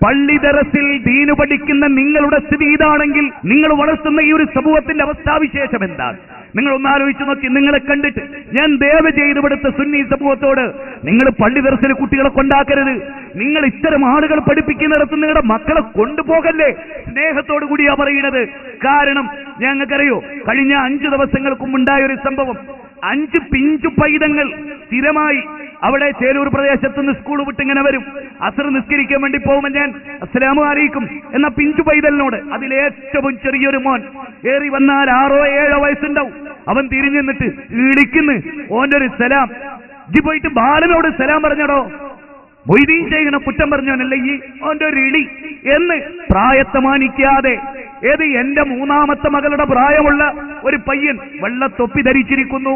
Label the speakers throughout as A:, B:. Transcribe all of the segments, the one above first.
A: പള്ളി ദറസിൽ ദീന് പഠിക്കുന്ന നിങ്ങളുടെ സ്ഥിതി ഇതാണെങ്കിൽ നിങ്ങൾ വളർത്തുന്ന ഈ ഒരു സമൂഹത്തിന്റെ അവസ്ഥാവിശേഷം എന്താണ്? നിങ്ങൾ ഒന്നാലോചിച്ച് നോക്കി. നിങ്ങളെ കണ്ടിട്ട് ഞാൻ ദയവ് ചെയ്ത് ഇവിടുത്തെ സുന്നി സമൂഹത്തോട്, നിങ്ങൾ പള്ളി ദർസിൽ കുട്ടികളെ കൊണ്ടാക്കരുത്. നിങ്ങൾ ഇത്തരം ആളുകൾ പഠിപ്പിക്കുന്നിടത്ത് നിങ്ങളുടെ മക്കളെ കൊണ്ടുപോകല്ലേ. സ്നേഹത്തോടു കൂടിയാ പറയുന്നത്. കാരണം ഞങ്ങൾക്കറിയോ, കഴിഞ്ഞ 5 ദിവസങ്ങൾക്ക് മുമ്പുണ്ടായ ഒരു സംഭവം. 5 പിഞ്ചു പൈതങ്ങൾ സ്ഥിരമായി അവിടെ ചേലൂർ പ്രദേശത്ത് നിന്ന് സ്കൂൾ വിട്ടിങ്ങനെ വരും. അസർ നിസ്കരിക്കാൻ വേണ്ടി പോകുമ്പോൾ ഞാൻ അസ്സലാമു അലൈക്കും എന്ന പിഞ്ചു പൈതലിനോട്, അതിലേറ്റവും ചെറിയൊരു മോൻ, ഏറി വന്നാൽ 6 or 7 വയസ്സുണ്ടാവും, അവൻ തിരിഞ്ഞു നിന്നിട്ട് ഇളിക്കുന്നു. ഓന്റെ ഒരു സലാം, ഇജ്ജ് പോയിട്ട് ബാലനോട് സലാം പറഞ്ഞടോ, മൊയ്തീൻ ശൈഖിനെ കുറ്റം പറഞ്ഞവനല്ല ഈ, ഓന്റെ ഒരു ഇളി എന്ന് പ്രായത്തെ മാനിക്കാതെ. ഏത് എന്റെ 3ാമത്തെ മകളുടെ പ്രായമുള്ള ഒരു പയ്യൻ വെള്ളത്തൊപ്പി ധരിച്ചിരിക്കുന്നു,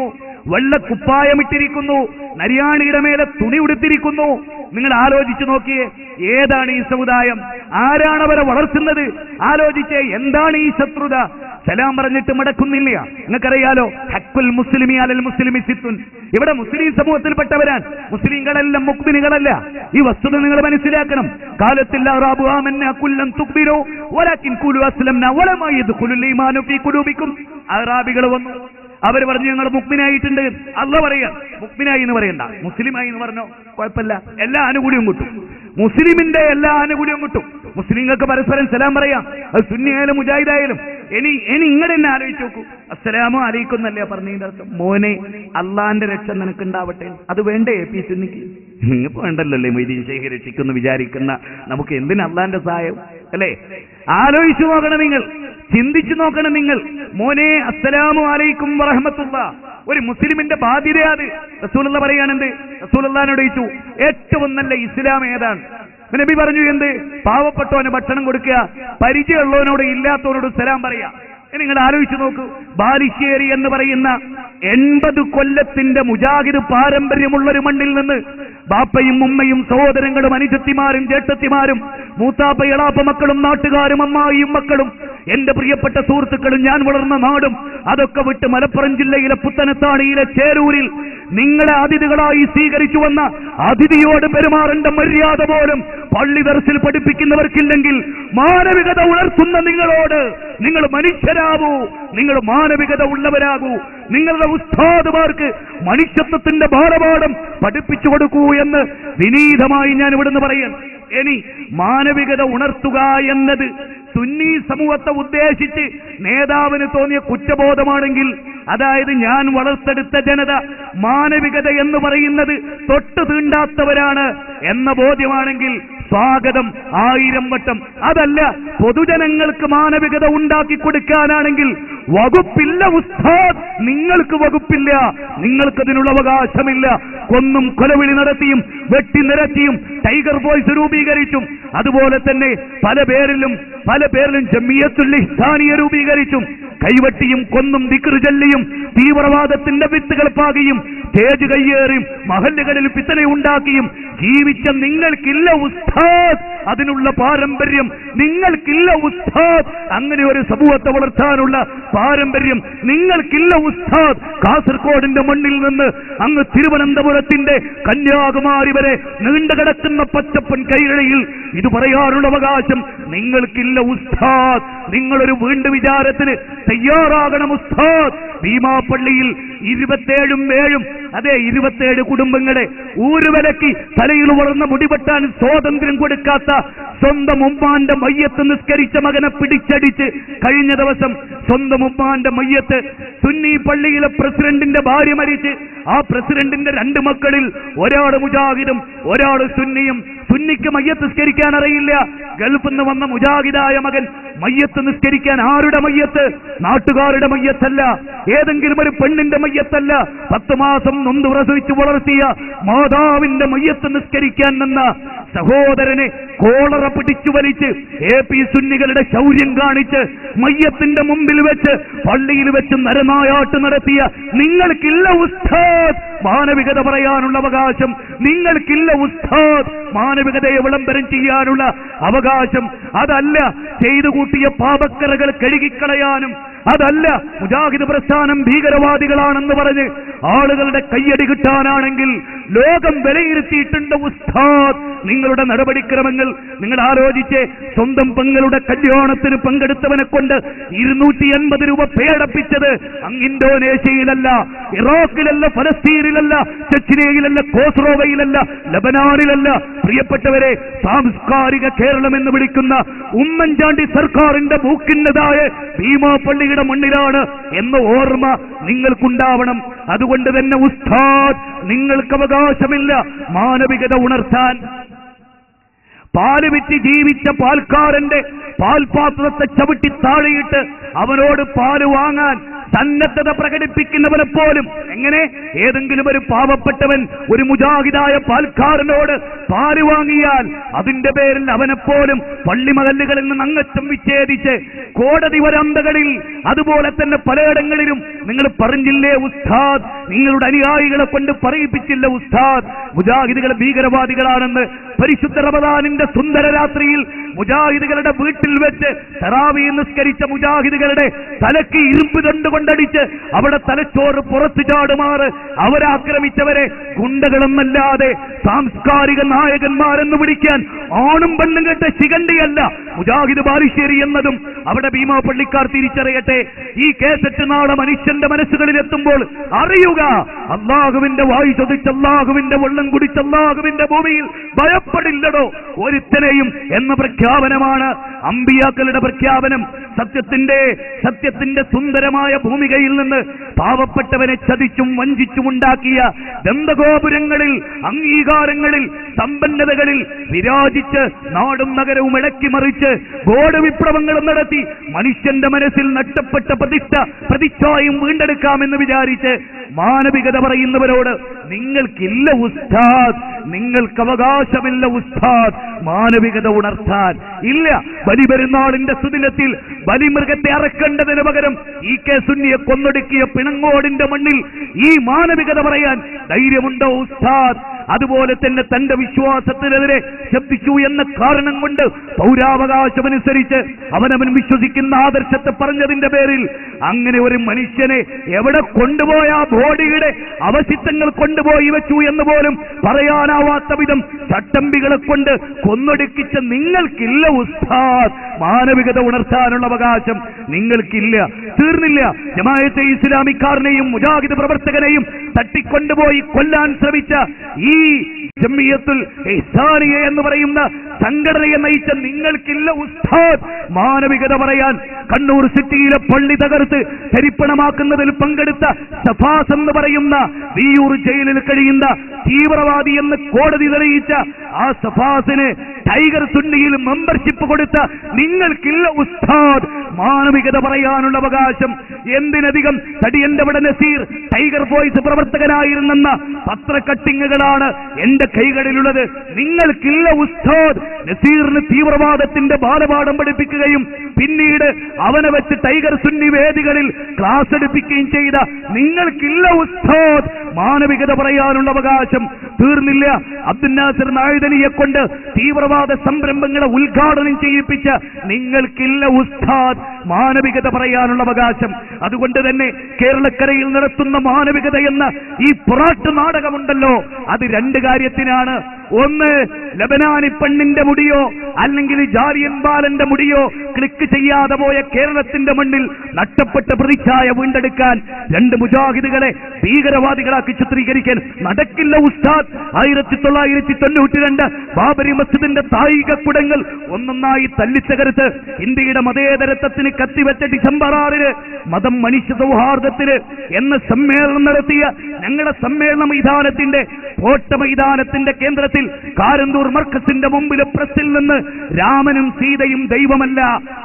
A: വെള്ളക്കുപ്പായമിട്ടിരിക്കുന്നു, നരിയാണിയുടെ മേലെ തുണി ഉടുത്തിരിക്കുന്നു. നിങ്ങൾ ആലോചിച്ചു നോക്കിയേ, ഏതാണ് ഈ സമുദായം? ആരാണ് അവരെ വളർത്തുന്നത്? ആലോചിച്ചേ, എന്താണ് ഈ ശത്രുത? സലാം പറഞ്ഞിട്ട് മടക്കുന്നില്ല. നിങ്ങൾക്കറിയാലോ, ഹഖ്ഖുൽ മുസ്ലിമി അലൽ മുസ്ലിമി സിത്തുൻ. ഇവിടെ മുസ്ലിം സമൂഹത്തിൽപ്പെട്ടവരാണ്, മുസ്ലിങ്ങളെല്ലാം മുഖ്മിനുകളല്ല. ഈ വസ്തുത നിങ്ങൾ മനസ്സിലാക്കണം. കാലത്തിൽ അറാബു ആമന്ന കുല്ലൻ തുക്ബിറു വലകിൻ ഖുലു അസ്ലംന വലമാ യദ്ഖുലുൽ ഈമാനു ഫീ ഖുലൂബിക്കും. അറാബികൾ വന്നു, അവർ പറഞ്ഞു ഞങ്ങൾ മുഖ്മിനായിട്ടുണ്ട്. അല്ലാഹ് പറയാം, മുഖ്മിനായി എന്ന് പറയണ്ട, മുസ്ലിമായി എന്ന് പറഞ്ഞോ കുഴപ്പമില്ല, എല്ലാ ആനുകൂല്യവും കിട്ടും. മുസ്ലിമിന്റെ എല്ലാ ആനുകൂല്യവും കിട്ടും. മുസ്ലിങ്ങൾക്ക് പരസ്പരം സലാം പറയാം, അത് സുന്നിയായാലും മുജാഹിദായാലും. ഇനി ഇങ്ങനെ തന്നെ ആലോചിച്ച് നോക്കൂ. അസ്സലാമു അലൈക്കും എന്നല്ലേ പറഞ്ഞതിന്റെ അർത്ഥം? മോനെ, അള്ളാന്റെ രക്ഷ നിനക്കുണ്ടാവട്ടെ. അത് വേണ്ടേ പി സുന്നിക്ക്? നിങ്ങൾക്ക് വേണ്ടല്ലോ മൊയ്തീൻ ശൈഖ് രക്ഷിക്കുന്നു വിചാരിക്കുന്ന നമുക്ക് എന്തിന് അള്ളാന്റെ സഹായം അല്ലേ? ആലോചിച്ചു നോക്കണം നിങ്ങൾ, ചിന്തിച്ചു നോക്കണം നിങ്ങൾ. മോനെ, അസ്സലാമു അലൈക്കും വറഹ്മത്തുള്ളാഹ്. ഒരു മുസ്ലിമിന്റെ ബാധ്യതയാണ്. റസൂലുള്ളാഹി പറയാണെന്ത്? റസൂലുള്ളാഹിനോട് ചോദിച്ചു, ഏറ്റവും നല്ല ഇസ്ലാം ഏതാണ്? നബി പറഞ്ഞു, എന്ത്? പാവപ്പെട്ടവന് ഭക്ഷണം കൊടുക്കുക, പരിചയമുള്ളവനോട് ഇല്ലാത്തവനോട് സലാം പറയാ. നിങ്ങൾ ആലോചിച്ചു നോക്കൂ. ബാലുശ്ശേരി എന്ന് പറയുന്ന 80 കൊല്ലത്തിന്റെ മുജാഹിദ് പാരമ്പര്യമുള്ളൊരു മണ്ണിൽ നിന്ന് ബാപ്പയും ഉമ്മയും സഹോദരങ്ങളും അനുജത്തിമാരും ജേഷ്ഠത്തിമാരും മൂത്താപ്പ എളാപ്പ മക്കളും നാട്ടുകാരും അമ്മായിയും മക്കളും എന്റെ പ്രിയപ്പെട്ട സുഹൃത്തുക്കളും ഞാൻ വളർന്ന നാടും അതൊക്കെ വിട്ട് മലപ്പുറം ജില്ലയിലെ പുത്തനത്താണിയിലെ ചേരൂരിൽ നിങ്ങളെ അതിഥികളായി സ്വീകരിച്ചു വന്ന അതിഥിയോട് പെരുമാറേണ്ട മര്യാദ പോലും പള്ളി ദർസിൽ പഠിപ്പിക്കുന്നവർക്കില്ലെങ്കിൽ മാനവികത ഉണർത്തുന്ന നിങ്ങളോട് നിങ്ങൾ മനുഷ്യരാകൂ, നിങ്ങൾ മാനവികത ഉള്ളവരാകൂ. നിങ്ങളുടെ ഉസ്താദുമാർക്ക് മനുഷ്യത്വത്തിന്റെ ബാലപാഠം പഠിപ്പിച്ചു കൊടുക്കൂ എന്ന് വിനീതമായി ഞാൻ ഇവിടുന്ന് പറയാൻ. ഇനി മാനവികത ഉണർത്തുക എന്നത് സുന്നി സമൂഹത്തെ ഉദ്ദേശിച്ച് നേതാവിന് തോന്നിയ കുറ്റബോധമാണെങ്കിൽ, അതായത് ഞാൻ വളർത്തെടുത്ത ജനത മാനവികത എന്ന് പറയുന്നത് തൊട്ടു തീണ്ടാത്തവരാണ് എന്ന ബോധ്യമാണെങ്കിൽ സ്വാഗതം 1000 വട്ടം. അതല്ല, പൊതുജനങ്ങൾക്ക് മാനവികത ഉണ്ടാക്കി കൊടുക്കാനാണെങ്കിൽ വകുപ്പില്ല ഉസ്താദ്, നിങ്ങൾക്ക് വകുപ്പില്ല, നിങ്ങൾക്കതിനുള്ള അവകാശമില്ല. കൊന്നും കൊലവിളി നടത്തിയും വെട്ടി നിരത്തിയും ടൈഗർ ബോയ്സ് രൂപീകരിച്ചും അതുപോലെ തന്നെ പല പേരിലും ജമിയത്തുൽ ഇഹ്സാനിയ രൂപീകരിച്ചും കൈവട്ടിയും കൊന്നും ദിക്ർ ചൊല്ലിയും തീവ്രവാദത്തിന്റെ വിത്തുകൾ പാകിയും സ്റ്റേജ് കയ്യേറിയും മഹല്ലുകളിൽ ഫിത്ന ഉണ്ടാക്കിയും ജീവിച്ച നിങ്ങൾക്കില്ല ഉസ്താദ്, അതിനുള്ള പാരമ്പര്യം നിങ്ങൾക്കില്ല ഉസ്താദ്. അങ്ങനെ ഒരു സമൂഹത്തെ വളർത്താനുള്ള പാരമ്പര്യം നിങ്ങൾക്കില്ല ഉസ്താദ്. കാസർഗോഡിന്റെ മണ്ണിൽ നിന്ന് അങ്ങ് തിരുവനന്തപുരത്തിന്റെ കന്യാകുമാരി വരെ നീണ്ടുകിടക്കുന്ന പച്ചപ്പൻ കൈരളിയിൽ ഇത് പറയാനുള്ള അവകാശം നിങ്ങൾക്കില്ല ഉസ്താദ്. നിങ്ങളൊരു വീണ്ടു വിചാരത്തിന് തയ്യാറാകണം ഉസ്താദ്. ഭീമാപ്പള്ളിയിൽ 27 കുടുംബങ്ങളെ ഊരുവിലക്കി തലയിൽ വളർന്ന മുടിവെട്ടാൻ സ്വാതന്ത്ര്യം കൊടുക്കാത്ത സ്വന്തം ഉമ്മാന്റെ മയ്യത്ത് നിസ്കരിച്ച മകനെ പിടിച്ചടിച്ച് കഴിഞ്ഞ ദിവസം സ്വന്തം ഉമ്മാന്റെ മയ്യത്ത് സുന്നി പള്ളിയിലെ പ്രസിഡന്റിന്റെ ഭാര്യ മരിച്ച് ആ പ്രസിഡന്റിന്റെ 2 മക്കളിൽ ഒരാൾ മുജാഹിദും ഒരാൾ സുന്നിയും. സുന്നിക്ക് മയ്യത്ത് നിസ്കരിക്കാൻ അറിയില്ല. ഗൾഫിൽ നിന്ന് വന്ന മുജാഹിദായ മകൻ മയ്യത്ത് നിസ്കരിക്കാൻ ആരുടെ മയ്യത്ത്? നാട്ടുകാരുടെ മയ്യത്തല്ല, ഏതെങ്കിലും ഒരു പെണ്ണിന്റെ മയ്യത്തല്ല, 10 മാസം നൊന്ത് പ്രസവിച്ച് വളർത്തിയ മാതാവിന്റെ മയ്യത്ത് നിസ്കരിക്കാൻ നിന്ന സഹോദരനെ കോളറ പിടിച്ചു വലിച്ച് AP സുന്നികളുടെ ശൗര്യം കാണിച്ച് മയ്യത്തിന്റെ മുമ്പിൽ വെച്ച് പള്ളിയിൽ വെച്ച് നരനായാട്ട് നടത്തിയ നിങ്ങൾക്കില്ല ഉസ്താദ് മാനവികത പറയാനുള്ള അവകാശം. നിങ്ങൾക്കില്ല ഉസ്താദ് മാനവികതയെ വിളംബരം ചെയ്യാനുള്ള അവകാശം. അതല്ല ചെയ്തു കൂട്ടിയ പാപക്കറകൾ കഴുകിക്കളയാനും, അതല്ല മുജാഹിദ് പ്രസ്ഥാനം ഭീകരവാദികളാണെന്ന് പറഞ്ഞ് ആളുകളുടെ കയ്യടി കിട്ടാനാണെങ്കിൽ ലോകം വിലയിരുത്തിയിട്ടുണ്ട് ഉസ്താദ്. നിങ്ങളുടെ നടപടിക്രമങ്ങൾ നിങ്ങൾ ആലോചിച്ച്, സ്വന്തം പെങ്ങളുടെ കല്യാണത്തിന് പങ്കെടുത്തവനെ കൊണ്ട് 250 രൂപ പേടപ്പിച്ചത് ഇന്തോനേഷ്യയിലല്ല, ഇറാഖിലല്ല, ഫലസ്തീനിലല്ല, ചെച്ചിനയിലല്ല, കോസ്റോവയിലല്ല, ലബനാനിലല്ല. പ്രിയപ്പെട്ടവരെ, സാംസ്കാരിക കേരളം എന്ന് വിളിക്കുന്ന ഉമ്മൻചാണ്ടി സർക്കാരിന്റെ മൂക്കിന്നതായ ഭീമാപള്ളിയുടെ മണ്ണിലാണ് എന്ന ഓർമ്മ നിങ്ങൾക്കുണ്ടാവണം. അതുകൊണ്ട് തന്നെ ഉസ്താദ്, നിങ്ങൾക്ക് അവകാശമില്ല മാനവികത ഉണർത്താൻ. പാല് വിറ്റ് ജീവിച്ച പാൽക്കാരന്റെ പാൽപാത്രത്തെ ചവിട്ടി താഴെയിട്ട് അവനോട് പാല് വാങ്ങാൻ സന്നദ്ധത പ്രകടിപ്പിക്കുന്നവനെ പോലും എങ്ങനെ ഏതെങ്കിലും ഒരു പാവപ്പെട്ടവൻ ഒരു മുജാഹിദായ പാൽക്കാരനോട് പാല് വാങ്ങിയാൽ അതിന്റെ പേരിൽ അവനെപ്പോലും പള്ളിമഹല്ലുകളിൽ നിന്ന് അംഗത്വം വിച്ഛേദിച്ച് കോടതി വരാന്തകളിൽ അതുപോലെ തന്നെ പലയിടങ്ങളിലും നിങ്ങൾ പറഞ്ഞില്ലേ ഉസ്താദ്, നിങ്ങളുടെ അനുയായികളെ കൊണ്ട് പറയിപ്പിച്ചില്ല ഉസ്താദ് മുജാഹിദുകൾ ഭീകരവാദികളാണെന്ന്. പരിശുദ്ധ റമദാനിന്റെ സുന്ദര രാത്രിയിൽ മുജാഹിദുകളുടെ വീട്ടിൽ വെച്ച് തറാവീഹ് നിസ്കരിച്ച മുജാഹിദുകളുടെ തലക്ക് ഇരുമ്പ് കൊണ്ടടിച്ച് അവിടെ തലച്ചോറ് പുറത്തു ചാടുമാറ് അവരാക്രമിച്ചവരെ ഗുണ്ടകളെന്നല്ലാതെ സാംസ്കാരിക നായകന്മാരെന്ന് വിളിക്കാൻ ആണും പെണ്ണും കേട്ട ശിഖണ്ഡിയല്ല മുജാഹിദ് ബാലുശ്ശേരി എന്നതും അവിടെ ഭീമാപള്ളിക്കാർ തിരിച്ചറിയട്ടെ. ഈ കേസറ്റ് നാളെ മനുഷ്യന്റെ മനസ്സുകളിൽ എത്തുമ്പോൾ അറിയുക, അള്ളാഹുവിന്റെ വായു ചൊതിച്ച് അള്ളാഹുവിന്റെ വെള്ളം കുടിച്ച് അള്ളാഹുവിന്റെ ഭൂമിയിൽ ഭയപ്പെടില്ലടോ ഒരുത്തനെയും എന്ന പ്രഖ്യാപനമാണ് അമ്പിയാക്കളുടെ പ്രഖ്യാപനം. സത്യത്തിന്റെ സുന്ദരമായ ഭൂമികയിൽ നിന്ന് പാവപ്പെട്ടവനെ ചതിച്ചും വഞ്ചിച്ചും ഉണ്ടാക്കിയ ദന്തഗോപുരങ്ങളിൽ, അംഗീകാരങ്ങളിൽ, സമ്പന്നതകളിൽ വിരാജിച്ച് നാടും നഗരവും ഇളക്കി മറിച്ച് ഗോഡ് വിപ്ലവങ്ങളും നടത്തി മനുഷ്യന്റെ മനസ്സിൽ നഷ്ടപ്പെട്ട പ്രതിച്ഛായും വീണ്ടെടുക്കാമെന്ന് വിചാരിച്ച് മാനവികത പറയുന്നവരോട് നിങ്ങൾക്കില്ല ഉസ്താദ്, നിങ്ങൾക്ക് അവകാശമില്ല ഉസ്താദ് മാനവികത ഉണർത്താൻ. ഇല്ല, ബലിപെരുന്നാളിന്റെ സുദിനത്തിൽ ബലിമൃഗത്തെ അറക്കേണ്ടതിന് പകരം ഈ കെ സുന്നിയെ കൊന്നൊടുക്കിയ പിണങ്ങോടിന്റെ മണ്ണിൽ ഈ മാനവികത പറയാൻ ധൈര്യമുണ്ടോ ഉസ്താദ്? അതുപോലെ തന്നെ തന്റെ വിശ്വാസത്തിനെതിരെ ശബ്ദിച്ചു എന്ന കാരണം കൊണ്ട് പൗരാവകാശമനുസരിച്ച് അവനവൻ വിശ്വസിക്കുന്ന ആദർശത്തെ പറഞ്ഞതിന്റെ പേരിൽ അങ്ങനെ ഒരു മനുഷ്യനെ എവിടെ കൊണ്ടുപോയ ആ ബോഡിയുടെ അവശിഷ്ടങ്ങൾ കൊണ്ടുപോയി വെച്ചു എന്ന് പോലും പറയാനാവാത്ത വിധം ചട്ടമ്പികളെ കൊണ്ട് കൊന്നൊടുക്കിച്ച നിങ്ങൾക്കില്ല ഉസ്താദ് മാനവികത ഉണർത്താനുള്ള അവകാശം നിങ്ങൾക്കില്ല. തീർന്നില്ല, ജമാഅത്തെ ഇസ്ലാമിക്കാരനെയും മുജാഹിദ് പ്രവർത്തകനെയും തട്ടിക്കൊണ്ടുപോയി കൊല്ലാൻ ശ്രമിച്ച ഈ ജമിയത്തുൽ ഇഹ്സാനിയ എന്ന് പറയുന്ന സംഘടനയെ നയിച്ച നിങ്ങൾക്കില്ല ഉസ്താദ് മാനവികത പറയാൻ. കണ്ണൂർ സിറ്റിയിലെ പള്ളി തകർത്ത് തരിപ്പണമാക്കുന്നതിൽ പങ്കെടുത്ത സഫാസ് എന്ന് പറയുന്ന വിയൂർ ജയിലിൽ കഴിയുന്ന തീവ്രവാദി എന്ന് കോടതി തെളിയിച്ച ആ സഫാസിന് ടൈഗർ സുന്നിയിൽ മെമ്പർഷിപ്പ് കൊടുത്ത നിങ്ങൾക്കില്ല ഉസ്താദ് മാനവികത പറയാനുള്ള അവകാശം. എന്തിനധികം തടിയന്റെ വട നസീർ ടൈഗർ വോയിസ് പ്രവർത്തകനായിരുന്നെന്ന പത്രക്കട്ടിങ്ങുകളാണ് എന്റെ കൈകളിലുള്ളത്. നിങ്ങൾക്കില്ല ഉസ്താദ് നസീറിന് തീവ്രവാദത്തിന്റെ ബാലപാഠം പഠിപ്പിക്കുകയും പിന്നീട് അവനെ വെച്ച് ടൈഗർ സുന്നി വേദികളിൽ ക്ലാസ് എടുപ്പിക്കുകയും ചെയ്ത നിങ്ങൾക്കില്ല ഉസ്താദ് മാനവികത പറയാനുള്ള അവകാശം. തീർന്നില്ല, അബ്ദുൽ നാസർ നായിദനിയെ കൊണ്ട് തീവ്രവാദ സംരംഭങ്ങളെ ഉദ്ഘാടനം ചെയ്യിപ്പിച്ച നിങ്ങൾക്കില്ല ഉസ്താദ് മാനവികത പറയാനുള്ള അവകാശം. അതുകൊണ്ട് തന്നെ കേരളക്കരയിൽ നടത്തുന്ന മാനവികത എന്ന ഈ പൊറാട്ട് നാടകമുണ്ടല്ലോ, അത് രണ്ട് കാര്യത്തിനാണ്. ഒന്ന്, ലബനാനി പെണ്ണിന്റെ മുടിയോ അല്ലെങ്കിൽ ജാലിയൻ ബാലന്റെ മുടിയോ ക്ലിക്ക് ചെയ്യാതെ പോയ കേരളത്തിന്റെ മണ്ണിൽ നഷ്ടപ്പെട്ട പ്രതിച്ഛായ വീണ്ടെടുക്കാൻ രണ്ട് മുജാഹിദുകളെ ഭീകരവാദികളാക്കി ചിത്രീകരിക്കാൻ നടക്കില്ല ഉസ്താദ്. 1992 ബാബരി മസ്ജിദിന്റെ തായിക കുടങ്ങൾ ഒന്നൊന്നായി തല്ലിത്തകർത്ത് ഇന്ത്യയുടെ മതേതരത്വത്തിന് കത്തിവെച്ച ഡിസംബർ 6 മതം മനുഷ്യ സൗഹാർദ്ദത്തിന് എന്ന സമ്മേളനം നടത്തിയ ഞങ്ങളുടെ സമ്മേളന മൈതാനത്തിന്റെ കോട്ട മൈതാനത്തിന്റെ കേന്ദ്രത്തിൽ കാരന്തൂർ മർക്കസിന്റെ മുമ്പിലെ പ്രസിൽ നിന്ന് രാമനും സീതയും ദൈവമല്ല,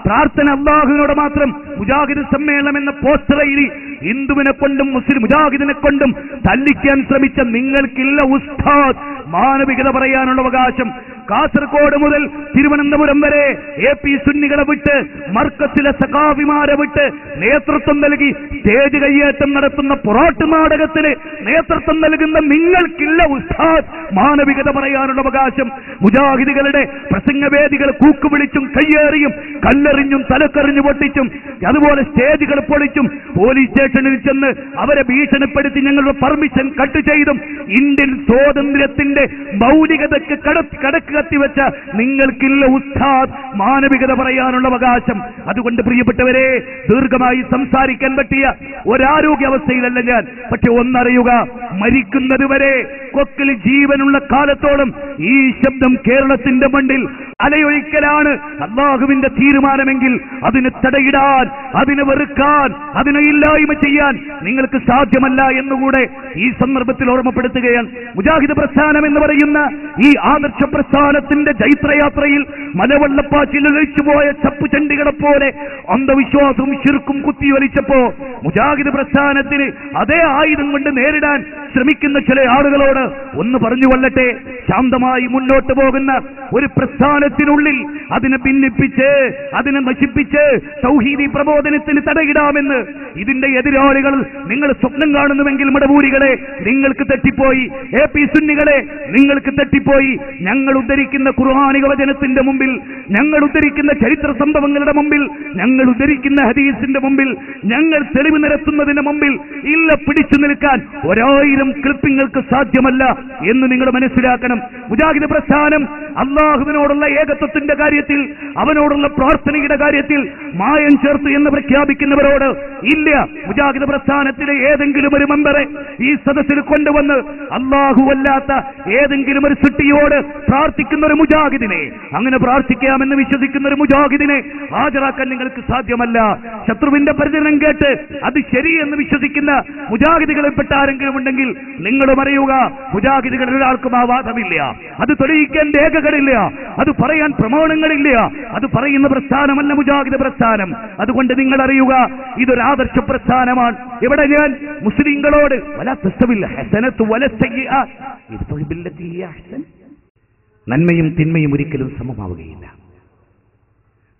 A: പ്രാർത്ഥന അല്ലാഹുവിനോട് മാത്രം, മുജാഹിദ് സമ്മേളനം എന്ന പോസ്റ്റർ എഴുതി ഹിന്ദുവിനെ കൊണ്ടും മുസ്ലിം മുജാഹിദിനെ കൊണ്ടും തല്ലിക്കാൻ ശ്രമിച്ച നിങ്ങൾക്കില്ല ഉസ്താദ് മാനവികത പറയാനുള്ള അവകാശം. കാസർഗോഡ് മുതൽ തിരുവനന്തപുരം വരെ AP സുന്നികളെ വിട്ട് മർക്കസിലെ സഖാവിമാരെ വിട്ട് നേതൃത്വം നൽകി സ്റ്റേജ് കയ്യേറ്റം നടത്തുന്ന പൊറാട്ട് നാടകത്തിന് നേതൃത്വം നൽകുന്ന നിങ്ങൾക്കില്ല ഉസ്താദ് മാനവികത പറയാനുള്ള അവകാശം. മുജാഹിദുകളുടെ പ്രസംഗവേദികൾ കൂക്കുവിളിച്ചും കയ്യേറിയും കല്ലെറിഞ്ഞും തലക്കെറിഞ്ഞു പൊട്ടിച്ചും അതുപോലെ സ്റ്റേജുകൾ പൊളിച്ചും പോലീസ് സ്റ്റേഷനിൽ ചെന്ന് അവരെ ഭീഷണിപ്പെടുത്തി ഞങ്ങളുടെ പെർമിഷൻ കട്ട് ചെയ്തും ഇന്ത്യൻ സ്വാതന്ത്ര്യത്തിന്റെ മൗലികതയ്ക്ക് കടക്ക് കത്തിവെച്ച നിങ്ങൾക്കില്ല ഉസ്താദ് മാനവികത പറയാനുള്ള അവകാശം. അതുകൊണ്ട് പ്രിയപ്പെട്ടവരെ, ദീർഘമായി സംസാരിക്കാൻ പറ്റിയ ഒരാരോഗ്യാവസ്ഥയിലല്ല ഞാൻ. പക്ഷെ ഒന്നറിയുക, മരിക്കുന്നത് വരെ കൊക്കിൽ ജീവനുള്ള കാലത്തോളം ഈ ശബ്ദം കേരളത്തിന്റെ മണ്ണിൽ അലയൊഴിക്കലാണ് അല്ലാഹുവിന്റെ തീരുമാനമെങ്കിൽ അതിന് തടയിടാൻ, അതിനെ വെറുക്കാൻ, അതിനെ ഇല്ലായ്മ ചെയ്യാൻ നിങ്ങൾക്ക് സാധ്യമല്ല എന്നുകൂടെ ഈ സന്ദർഭത്തിൽ ഓർമ്മപ്പെടുത്തുകയാണ്. മുജാഹിദ് പ്രസ്ഥാനം എന്ന് പറയുന്ന ഈ ആദർശ പ്രസ്ഥാനത്തിന്റെ ചൈത്രയാത്രയിൽ മലവെള്ളപ്പാച്ചിൽ ഒലിച്ചുപോയ ചപ്പുചണ്ടികളെ പോലെ അന്ധവിശ്വാസവും ശിർക്കും കുത്തിയൊലിച്ചപ്പോ മുജാഹിദ് പ്രസ്ഥാനത്തിന് അതേ ആയുധം കൊണ്ട് നേരിടാൻ ശ്രമിക്കുന്ന ചില ആളുകളോട് ഒന്ന് പറഞ്ഞുകൊള്ളട്ടെ. ശാന്തമായി മുന്നോട്ട് പോകുന്ന ഒരു പ്രസ്ഥാനത്തിനുള്ളിൽ അതിനെ ഭിന്നിപ്പിച്ച്, അതിനെ നശിപ്പിച്ച് തൗഹീദി പ്രബോധനത്തിന് തടയിടാമെന്ന് ഇതിന്റെ എതിരാളികൾ നിങ്ങൾ സ്വപ്നം കാണുന്നുവെങ്കിൽ മടവൂരികളെ നിങ്ങൾക്ക് തെറ്റിപ്പോയി. AP സുന്നികളെ നിങ്ങൾക്ക് തെറ്റിപ്പോയി. ഞങ്ങൾ ഉദ്ധരിക്കുന്ന ഖുർആനിക വചനത്തിന്റെ മുമ്പിൽ, ഞങ്ങൾ ഉദ്ധരിക്കുന്ന ചരിത്ര സംഭവങ്ങളുടെ മുമ്പിൽ, ഞങ്ങൾ ഉദ്ധരിക്കുന്ന ഹദീസിന്റെ മുമ്പിൽ, ഞങ്ങൾ തെളിവ് നിരത്തുന്നതിന് മുമ്പിൽ ഇല്ല പിടിച്ചു നിൽക്കാൻ 1000 ക്ലിപ്പിങ്ങൾക്ക് സാധ്യമല്ല എന്ന് നിങ്ങൾ മനസ്സിലാക്കണം. മുജാഹിദ് പ്രസ്ഥാനം അല്ലാഹുവിനോടുള്ള ഏകത്വത്തിന്റെ കാര്യത്തിൽ, അവനോടുള്ള പ്രാർത്ഥനയുടെ കാര്യത്തിൽ മായം ചേർത്ത് എന്ന് പ്രഖ്യാപിക്കുന്നവരോട് ഇല്ല. മുജാഹിദ് പ്രസ്ഥാനത്തിലെ ഏതെങ്കിലും ഒരു മെമ്പറെ ഈ സദസ്സിൽ കൊണ്ടുവന്ന് അല്ലാഹുവല്ലാത്ത ഏതെങ്കിലും ഒരു സൃഷ്ടിയോട് പ്രാർത്ഥിക്കുന്ന ഒരു മുജാഹിദിനെ, അങ്ങനെ പ്രാർത്ഥിക്കാമെന്ന് വിശ്വസിക്കുന്ന ഒരു മുജാഹിദിനെ ഹാജരാക്കാൻ നിങ്ങൾക്ക് സാധ്യമല്ല. ശത്രുവിന്റെ പരിചരണം കേട്ട് അത് ശരിയെന്ന് വിശ്വസിക്കുന്ന മുജാഹിദുകളിൽപ്പെട്ട ആരെങ്കിലും ഉണ്ടെങ്കിൽ നിങ്ങളും അറിയുക, മുജാഹിദുകളിൽ ഒരാൾക്കും ആ വാദമില്ല. അത് തെളിയിക്കാൻ രേഖകളില്ല, അത് പറയാൻ പ്രമാണങ്ങളില്ല. അത് പറയുന്ന പ്രസ്ഥാനമല്ല മുജാഹിദ് പ്രസ്ഥാനം. അതുകൊണ്ട് നിങ്ങൾ അറിയുക, ഇതൊരു ആദർശ പ്രസ്ഥാനമാണ്. ഇവിടെ ഞാൻ മുസ്ലിങ്ങളോട് നന്മയും തിന്മയും ഒരിക്കലും സമമാവുകയില്ല.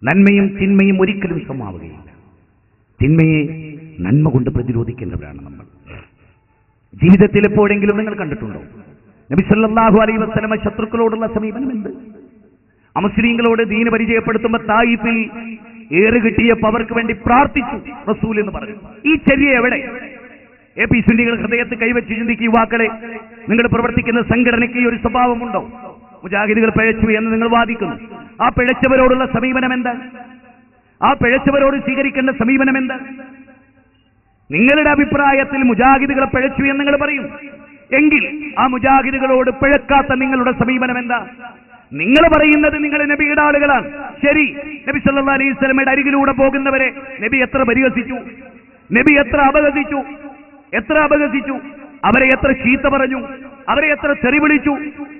A: നന്മയും തിന്മയും ഒരിക്കലും സമമാവുകയില്ല. തിന്മയെ നന്മ കൊണ്ട് പ്രതിരോധിക്കേണ്ടവരാണ് നമ്മൾ. ജീവിതത്തിൽ എപ്പോഴെങ്കിലും നിങ്ങൾ കണ്ടിട്ടുണ്ടോ നബി സല്ലല്ലാഹു അലൈഹി വസല്ലമ ശത്രുക്കളോടുള്ള സമീപനം എന്ത്? അമുസ്ലിങ്ങളോട് ദീന് പരിചയപ്പെടുത്തുമ്പോൾ തായിഫിൽ ഏറ് കിട്ടിയപ്പോൾ അവർക്ക് വേണ്ടി പ്രാർത്ഥിച്ചു റസൂൽ എന്ന് പറഞ്ഞു. ഈ ചര്യ എവിടെ? AP സുന്നികൾ ഹൃദയത്തിൽ കൈവച്ച് ചിന്തിക്കുക. യുവാക്കളെ, നിങ്ങൾ പ്രവർത്തിക്കുന്ന സംഘടനയ്ക്ക് ഈ ഒരു സ്വഭാവമുണ്ടോ? മുജാഹിദുകൾ പിഴച്ചു എന്ന് നിങ്ങൾ വാദിക്കുന്നു. ആ പിഴച്ചവരോടുള്ള സമീപനം എന്താ? ആ പിഴച്ചവരോട് സ്വീകരിക്കേണ്ട സമീപനം എന്താ? നിങ്ങളുടെ അഭിപ്രായത്തിൽ മുജാഹിദുകളെ പിഴച്ചു എന്ന് നിങ്ങൾ പറയും എങ്കിൽ ആ മുജാഹിദുകളോട് പിഴക്കാത്ത നിങ്ങളുടെ സമീപനം എന്താ? നിങ്ങൾ പറയുന്നത് നിങ്ങൾ നബിയുടെ ആളുകളാണ്. ശരി, നബി സല്ലല്ലാഹു അലൈഹി വസല്ലമയുടെ അരികിലൂടെ പോകുന്നവരെ നബി എത്ര പരിഹസിച്ചു, നബി എത്ര അപഹസിച്ചു, അവരെ എത്ര ചീത്ത പറഞ്ഞു, അവരെ എത്ര തെറി വിളിച്ചു.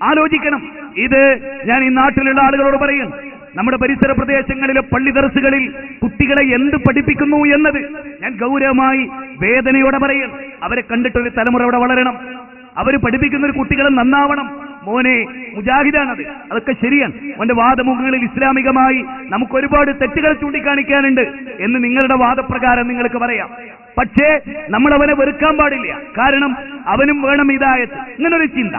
A: ആലോചിക്കണം. ഇത് ഞാൻ ഈ നാട്ടിലുള്ള ആളുകളോട് പറയും. നമ്മുടെ പരിസര പ്രദേശങ്ങളിലെ പള്ളി ദർസുകളിൽ കുട്ടികളെ എന്ത് പഠിപ്പിക്കുന്നു എന്നത് ഞാൻ ഗൗരവമായി വേദനയോടെ പറയും. അവരെ കണ്ടിട്ടൊരു തലമുറ അവിടെ വളരണം. അവർ പഠിപ്പിക്കുന്ന ഒരു കുട്ടികളെ നന്നാവണം. മോനെ, മുജാഹിദാണത്, അതൊക്കെ ശരിയാണ്. അവന്റെ വാദമുഖങ്ങളിൽ ഇസ്ലാമികമായി നമുക്ക് ഒരുപാട് തെറ്റുകൾ ചൂണ്ടിക്കാണിക്കാനുണ്ട് എന്ന് നിങ്ങളുടെ വാദപ്രകാരം നിങ്ങൾക്ക് പറയാം. പക്ഷേ നമ്മൾ അവനെ വെറുക്കാൻ പാടില്ല. കാരണം അവനും വേണം ഹിദായത്ത്. ഇങ്ങനൊരു ചിന്ത,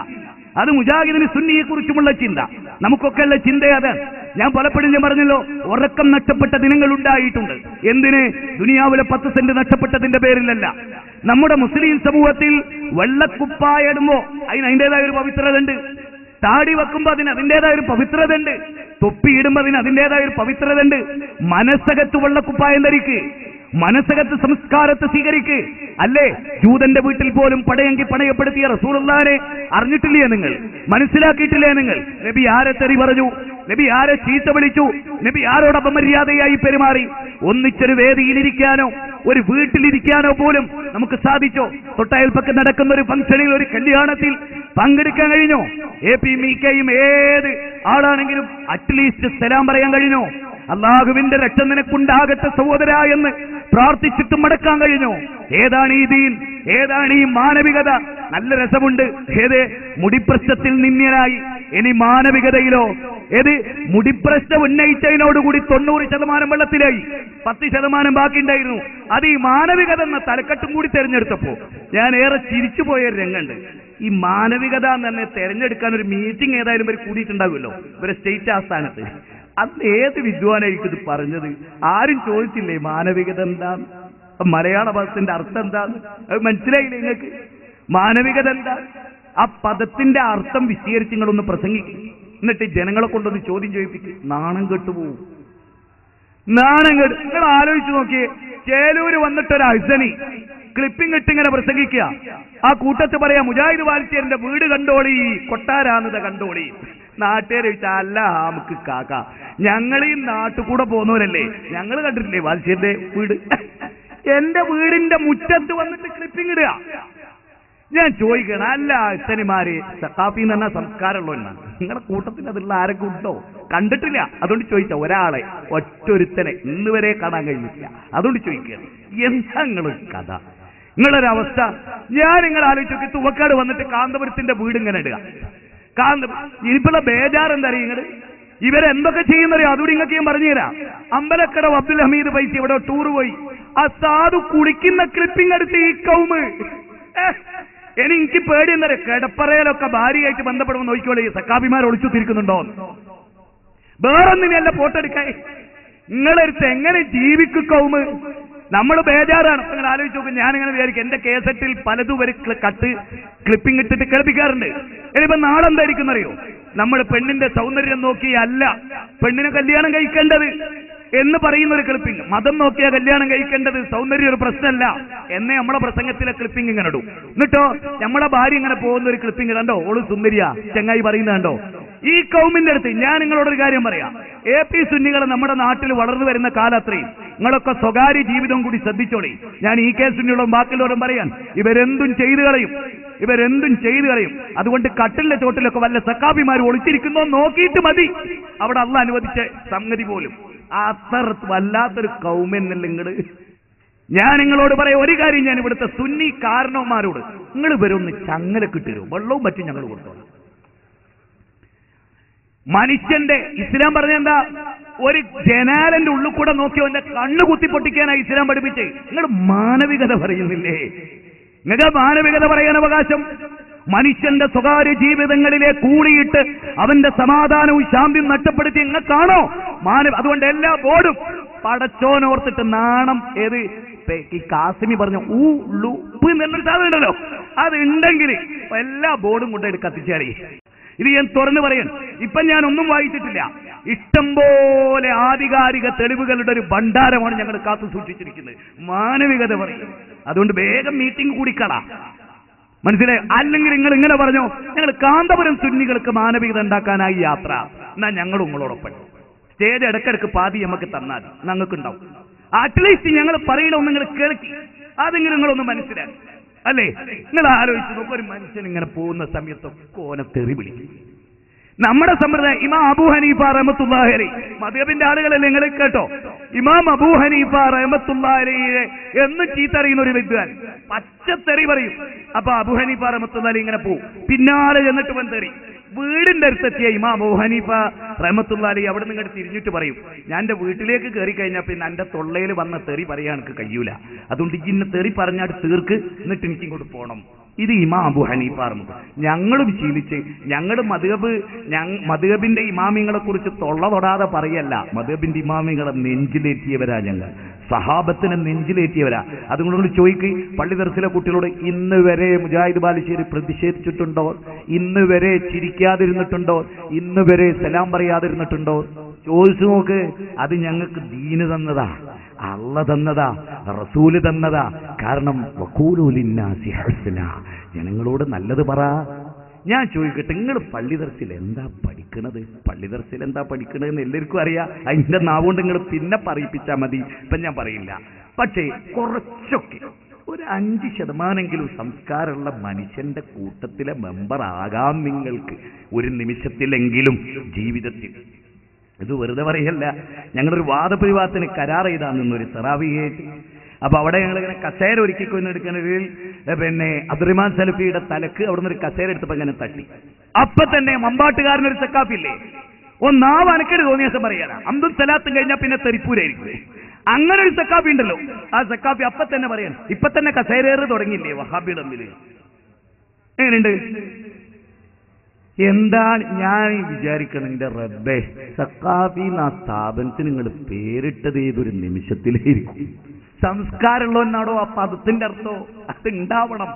A: അത് മുജാഹിദിന് സുന്നിയെ കുറിച്ചുമുള്ള ചിന്ത, നമുക്കൊക്കെ ഉള്ള ചിന്ത അതാണ്. ഞാൻ പലപ്പോഴും ഞാൻ പറഞ്ഞല്ലോ, ഉറക്കം നഷ്ടപ്പെട്ട ദിനങ്ങൾ ഉണ്ടായിട്ടുണ്ട്. എന്തിന്? ദുനിയാവിലെ 10 സെന്റ് നഷ്ടപ്പെട്ടതിന്റെ പേരിലല്ല. നമ്മുടെ മുസ്ലിം സമൂഹത്തിൽ വെള്ളക്കുപ്പായിടുമ്പോ അതിൻ്റെതായ ഒരു പവിത്രത ഉണ്ട്. താടി വെക്കുമ്പോ അതിൻ്റെതായ ഒരു പവിത്രത ഉണ്ട്. തൊപ്പിയിടുമ്പോ അതിൻ്റെതായ ഒരു പവിത്രത ഉണ്ട്. മനസ്സകത്ത് വെള്ളക്കുപ്പായം ധരിക്ക്, മനസ്സകത്ത് സംസ്കാരത്തെ സ്വീകരിക്ക്. അല്ലേ, ജൂതന്റെ വീട്ടിൽ പോലും പടയെങ്കിൽ പണയപ്പെടുത്തിയ റസൂലുള്ളാഹിനെ അറിഞ്ഞിട്ടില്ലേ നിങ്ങൾ? മനസ്സിലാക്കിയിട്ടില്ലേ നിങ്ങൾ? നബി ആരെ തെറി പറഞ്ഞു, നബി ആരെ ചീത്ത വിളിച്ചു, നബി ആരോട് അപമര്യാദയായി പെരുമാറി? ഒന്നിച്ചൊരു വേദിയിലിരിക്കാനോ ഒരു വീട്ടിലിരിക്കാനോ പോലും നമുക്ക് സാധിച്ചോ? തൊട്ടയൽപ്പക്കം നടക്കുന്ന ഒരു ഫംഗ്ഷനിൽ, ഒരു കല്യാണത്തിൽ പങ്കെടുക്കാൻ കഴിഞ്ഞോ? AP മീക്കയും ഏത് ആളാണെങ്കിലും അറ്റ്ലീസ്റ്റ് സലാം പറയാൻ കഴിഞ്ഞോ? അല്ലാഹുവിന്റെ രക്ഷ നിനക്കുണ്ടാകട്ടെ സഹോദര എന്ന് പ്രാർത്ഥിച്ചിട്ട് മടക്കാൻ കഴിഞ്ഞോ? ഏതാണ് ഈ ദീൻ? ഏതാണ് ഈ മാനവികത? നല്ല രസമുണ്ട്. ഏത് മുടിപ്രശ്നത്തിൽ നിന്ദ്യനായി ഇനി മാനവികതയിലോ ഏത് മുടിപ്രശ്നം ഉന്നയിച്ചതിനോടുകൂടി 90% വെള്ളത്തിലായി, 10% ബാക്കിയുണ്ടായിരുന്നു. അത് ഈ മാനവികത എന്ന തലക്കെട്ടും കൂടി തെരഞ്ഞെടുത്തപ്പോ ഞാൻ ഏറെ ചിരിച്ചുപോയൊരു രംഗമുണ്ട്. ഈ മാനവികത എന്ന് തന്നെ തെരഞ്ഞെടുക്കാൻ ഒരു മീറ്റിംഗ് ഏതായാലും ഇവർ കൂടിയിട്ടുണ്ടാവുമല്ലോ, ഇവരെ സ്റ്റേറ്റ് ആസ്ഥാനത്ത്. അന്ന് ഏത് വിദ്വാനായിരിക്കും ഇത് പറഞ്ഞത്? ആരും ചോദിച്ചില്ലേ മാനവികത എന്താന്ന്, മലയാള പദത്തിന്റെ അർത്ഥം എന്താന്ന്? അത് മനസ്സിലായില്ലേ നിങ്ങൾക്ക്? മാനവികത എന്താ? ആ പദത്തിന്റെ അർത്ഥം വിശദീകരിച്ച് നിങ്ങളൊന്ന് പ്രസംഗിക്കും, എന്നിട്ട് ജനങ്ങളെ കൊണ്ടൊന്ന് ചോദ്യം ചോദിപ്പിക്കും. നാണം കെട്ടുപോകും, നാണം കെട്ടു. നിങ്ങൾ ആലോചിച്ച് നോക്കിയേ, ചേലൂര് വന്നിട്ടൊരു അഹ്സനി ക്ലിപ്പിംഗ് ഇട്ടിങ്ങനെ പ്രസംഗിക്കുക. ആ കൂട്ടത്ത് പറയാ മുജാഹിദ് വാൽച്ചേരിന്റെ വീട് കണ്ടോളി, കൊട്ടാരാന്നത കണ്ടോളി. നാട്ടുകാരെ ചോദിച്ചാൽ അല്ല നമുക്ക് കാക്ക, ഞങ്ങൾ ഈ നാട്ടുകൂടെ പോകുന്നവരല്ലേ, ഞങ്ങൾ കണ്ടിട്ടില്ലേ വാൽച്ചേരിന്റെ വീട്? എന്റെ വീടിന്റെ മുറ്റത്ത് വന്നിട്ട് ക്ലിപ്പിംഗ് ഇടുക. ഞാൻ ചോദിക്കണം, അല്ല അച്ഛനിമാര് സഖാഫി എന്ന് പറഞ്ഞാൽ സംസ്കാരമുള്ളവനാണ്, നിങ്ങളുടെ കൂട്ടത്തിൽ അതുള്ള ആരൊക്കെ ഉണ്ടോ? കണ്ടിട്ടില്ല, അതുകൊണ്ട് ചോദിച്ച ഒരാളെ ഒറ്റൊരുത്തനെ ഇന്ന് വരെ കാണാൻ കഴിഞ്ഞിട്ടില്ല, അതുകൊണ്ട് ചോദിക്കുകയാണ്. എന്താ നിങ്ങള് കഥ, നിങ്ങളൊരവസ്ഥ? ഞാൻ നിങ്ങൾ ആലോചിച്ച് നോക്കി, തുവക്കാട് വന്നിട്ട് കാന്തപുരത്തിന്റെ വീട് ഇങ്ങനെ ഇടുക. ഇനിയിപ്പുള്ള ബേജാർ എന്താ അറിയ നിങ്ങള്? ഇവരെന്തൊക്കെ ചെയ്യുന്നറിയോ? അതുകൂടി നിങ്ങൾക്ക് ഞാൻ പറഞ്ഞുതരാം. അമ്പലക്കട അബ്ദുൽ ഹമീദ് പൈസ ഇവിടെ ടൂർ പോയി, ആ സാധു കുടിക്കുന്ന ക്ലിപ്പിംഗ് എടുത്ത് ഈ കൗമ്. എനിക്ക് പേടി എന്താ പറയുക, കിടപ്പറയിലൊക്കെ ഭാര്യയായിട്ട് ബന്ധപ്പെടുമ്പോൾ നോക്കിക്കോളെ സക്കാബിമാർ ഒളിച്ചു തിരിക്കുന്നുണ്ടോ? വേറൊന്നിനെയല്ല ഫോട്ടെടുക്കാൻ. നിങ്ങളെടുത്ത് എങ്ങനെ ജീവിക്കും കൗമ്? നമ്മൾ ബേജാറാണ്. നിങ്ങൾ ആലോചിച്ച് നോക്കും. ഞാനിങ്ങനെ വിചാരിക്കും, എന്റെ കേസറ്റിൽ പലതും വരെ ക്ലിപ്പിംഗ് ഇട്ടിട്ട് കേൾപ്പിക്കാറുണ്ട്. ഇനിയിപ്പോ നാളെ എന്തായിരിക്കും അറിയോ? നമ്മൾ പെണ്ണിന്റെ സൗന്ദര്യം നോക്കിയല്ല പെണ്ണിനെ കല്യാണം കഴിക്കേണ്ടത് എന്ന് പറയുന്ന ഒരു ക്ലിപ്പിംഗ്. മതം നോക്കിയാ കല്യാണം കഴിക്കേണ്ടത്, സൗന്ദര്യം ഒരു പ്രശ്നമല്ല എന്നേ നമ്മളെ പ്രസംഗത്തിലെ ക്ലിപ്പിംഗ് ഇങ്ങനെ ഇടും. എന്നിട്ടോ നമ്മളെ ഭാര്യ ഇങ്ങനെ പോകുന്ന ഒരു ക്ലിപ്പിംഗ് കണ്ടോ, ഓള് സുന്ദരിയാ ചെങ്ങായി പറയുന്നത് കണ്ടോ? ഈ കൗമിന്റെ അടുത്ത് ഞാൻ നിങ്ങളോടൊരു കാര്യം പറയാം. AP സുന്നികൾ നമ്മുടെ നാട്ടിൽ വളർന്നു വരുന്ന കാലത്രയും നിങ്ങളൊക്കെ സ്വകാര്യ ജീവിതം കൂടി ശ്രദ്ധിച്ചോളി. ഞാൻ EK സുന്നിയോടും ബാക്കിയുള്ളവരും പറയാൻ, ഇവരെന്തും ചെയ്തു കളയും, ഇവരെന്തും ചെയ്തു കളയും. അതുകൊണ്ട് കട്ടിലിന്റെ ചോട്ടിലൊക്കെ വല്ല സക്കാബിമാർ ഒളിച്ചിരിക്കുന്നോ നോക്കിയിട്ട് മതി അവിടെ അള്ളാഹ് അനുവദിച്ച സംഗതി പോലും. അത്ര വല്ലാത്തൊരു കൗമെന്നല്ല നിങ്ങള്. ഞാൻ നിങ്ങളോട് പറയാം ഒരു കാര്യം, ഞാൻ ഇവിടുത്തെ സുന്നി കാരണവന്മാരോട്, നിങ്ങൾ ഇവരൊന്ന് ചങ്ങല കിട്ടരും, വെള്ളവും പറ്റി ഞങ്ങൾ കൊടുത്തോളാം. മനുഷ്യന്റെ ഇസ്ലാം പറഞ്ഞ എന്താ? ഒരു ജനാലന്റെ ഉള്ളിൽ കൂടെ നോക്കി അവന്റെ കണ്ണ് കുത്തിപ്പൊട്ടിക്കാനായി ഇസ്ലാം പഠിപ്പിച്ച്. നിങ്ങൾ മാനവികത പറയുന്നില്ലേ? നിങ്ങൾക്ക് മാനവികത പറയാൻ അവകാശം? മനുഷ്യന്റെ സ്വകാര്യ ജീവിതങ്ങളിലെ കൂടിയിട്ട് അവന്റെ സമാധാനവും ശാന്തിയും നഷ്ടപ്പെടുത്തി നിങ്ങൾക്കാണോ അതുകൊണ്ട് എല്ലാ ബോർഡും പടച്ചോനോർത്തിട്ട് നാണം. ഏത് ഈ കാസിമി പറഞ്ഞ ഉപ്പ് എന്നൊരു സാധനം ഉണ്ടല്ലോ, അത് ഉണ്ടെങ്കിൽ എല്ലാ ബോർഡും കൊണ്ടുപോയി കത്തിച്ചാടി. ഇത് ഞാൻ തുറന്നു പറയാൻ. ഇപ്പൊ ഞാൻ ഒന്നും വായിച്ചിട്ടില്ല. ഇഷ്ടംപോലെ ആധികാരിക തെളിവുകളുടെ ഒരു ഭണ്ഡാരമാണ് ഞങ്ങൾ കാത്തു സൂക്ഷിച്ചിരിക്കുന്നത്. മാനവികത പറയും. അതുകൊണ്ട് വേഗം മീറ്റിംഗ് കൂടിക്കളാ, മനസ്സിലായി? അല്ലെങ്കിൽ നിങ്ങൾ ഇങ്ങനെ പറഞ്ഞോ, ഞങ്ങൾ കാന്തപുരം സുന്നികൾക്ക് മാനവികത ഉണ്ടാക്കാനായി യാത്ര, എന്നാ ഞങ്ങളും നിങ്ങളോടൊപ്പം സ്റ്റേജ് ഇടക്കിടക്ക് പാതി നമുക്ക് തന്നാൽ ഞങ്ങൾക്കുണ്ടാവും. അറ്റ്ലീസ്റ്റ് ഞങ്ങൾ പറയണമെന്ന് നിങ്ങൾ കേൾക്കി, അതെങ്കിലും നിങ്ങളൊന്ന് മനസ്സിലാക്കി അല്ലേ? നിങ്ങൾ ആലോചിച്ച് നോക്കും, ഒരു മനുഷ്യൻ ഇങ്ങനെ പോകുന്ന സമയത്തൊക്കെ ഓനെ തെറി വിളിക്കും. നമ്മുടെ സമ്പ്രദായം ഇമാം അബൂ ഹനീഫ റഹ്മത്തുള്ളാഹി അലൈഹി, മദ്ഹബിന്റെ ആളുകളല്ലേ നിങ്ങൾ കേട്ടോ, ഇമാം അബൂ ഹനീഫ റഹ്മത്തുള്ളാഹി അലൈഹി എന്ന് ചീത്തറിയുന്ന ഒരു വിദ്വാൻ പച്ചത്തെറി പറയും. അപ്പൊ അബൂ ഹനീഫ റഹ്മത്തുള്ളാഹി അലൈഹി ഇങ്ങനെ പോവും, പിന്നാലെ ചെന്നിട്ട് വൻ തെറി. വീടിന്റെ അടുത്തെത്തിയ ഇമാം അബൂ ഹനീഫ റഹ്മത്തുള്ളാഹി അലൈഹി അവിടെ നിന്ന് തിരിഞ്ഞിട്ട് പറയും, ഞാൻ എന്റെ വീട്ടിലേക്ക് കയറി കഴിഞ്ഞാൽ പിന്നെ എന്റെ തൊള്ളയിൽ വന്ന തെറി പറയാൻ എനിക്ക് കഴിയൂല, അതുകൊണ്ട് ഇന്ന തെറി പറഞ്ഞാൽ തീർക്ക്, എന്നിട്ട് എനിക്ക് ഇങ്ങോട്ട് പോകണം. ഇത് ഇമാം അബൂ ഹനീഫ റഹ്മത്തുള്ളാഹി. ഞങ്ങളും ശീലിച്ച്, ഞങ്ങളുടെ മദ്ഹബിന്റെ ഇമാമിങ്ങളെ കുറിച്ച് തൊള്ള തൊടാതെ പറയല്ല, മദ്ഹബിന്റെ ഇമാമിങ്ങളെ നെഞ്ചിലേറ്റിയവരാ ഞങ്ങൾ, സഹാബത്തിനെ നെഞ്ചിലേറ്റിയവരാ. അതുകൊണ്ട് ചോദിക്കുക, പള്ളി ദർസിലെ കുട്ടികളോട് ഇന്ന് വരെ മുജാഹിദ് ബാലുശ്ശേരി പ്രതിഷേധിച്ചിട്ടുണ്ടോ? ഇന്ന് വരെ ചിരിക്കാതിരുന്നിട്ടുണ്ടോ? ഇന്ന് വരെ സലാം പറയാതിരുന്നിട്ടുണ്ടോ? ചോദിച്ചു നോക്ക്. അത് ഞങ്ങൾക്ക് ദീന് തന്നതാ, അള്ള തന്നതാ, റസൂല് തന്നതാ. കാരണം വഖൂലു ലിന്നാസി ഹുസ്ന, ജനങ്ങളോട് നല്ലത് പറ. ഞാൻ ചോദിക്കട്ടെ, നിങ്ങൾ പള്ളി ദർസിൽ എന്താ പഠിക്കണത്? പള്ളി ദർസിൽ എന്താ പഠിക്കണതെന്ന് എല്ലാവർക്കും അറിയാം. അതിന്റെ നാവുകൊണ്ട് നിങ്ങൾ പിന്നെ പറയിപ്പിച്ചാൽ മതി, ഇപ്പം ഞാൻ പറയില്ല. പക്ഷേ കുറച്ചൊക്കെ ഒരു 5% സംസ്കാരമുള്ള മനുഷ്യന്റെ കൂട്ടത്തിലെ മെമ്പർ ആകാം നിങ്ങൾക്ക് ഒരു നിമിഷത്തിലെങ്കിലും ജീവിതത്തിൽ. ഇത് വെറുതെ പറയല്ല. ഞങ്ങളൊരു വാദപ്രതിവാദത്തിന് കരാർ ചെയ്താൽ നിന്നൊരു തറാവിയായിട്ട് അപ്പൊ അവിടെ ഞങ്ങളിങ്ങനെ കസേര ഒരുക്കിക്കൊന്നെടുക്കുന്ന പിന്നെ അബ്ദുറഹ്മാൻ സലഫിയുടെ തലക്ക് അവിടെ നിന്ന് ഒരു കസേര എടുത്തപ്പോ ഇങ്ങനെ തട്ടി. അപ്പൊ തന്നെ മമ്പാട്ടുകാരനൊരു സക്കാഫില്ലേ, ഒന്നാവ് അനക്കട് തോന്നിയ ദിവസം പറയാനാ, അബ്ദുൽ സലാത്തും കഴിഞ്ഞാൽ പിന്നെ തെറിപ്പൂരായിരിക്കും. അങ്ങനെ ഒരു സക്കാഫി ഉണ്ടല്ലോ, ആ സക്കാഫി അപ്പൊ തന്നെ പറയാൻ, ഇപ്പൊ തന്നെ കസേരേറ് തുടങ്ങിയില്ലേ വഹാബിയുടെ തമ്മില്. എങ്ങനെയുണ്ട്? എന്താണ് ഞാൻ വിചാരിക്കണം, എന്റെ റബ്ബേ, സക്കാഫി ആ സ്ഥാപനത്തിന് നിങ്ങൾ പേരിട്ടത് ഏതൊരു നിമിഷത്തിലായിരിക്കും. സംസ്കാരമുള്ളവനാടോ ആ പദത്തിന്റെ അർത്ഥോ? അത് ഉണ്ടാവണം.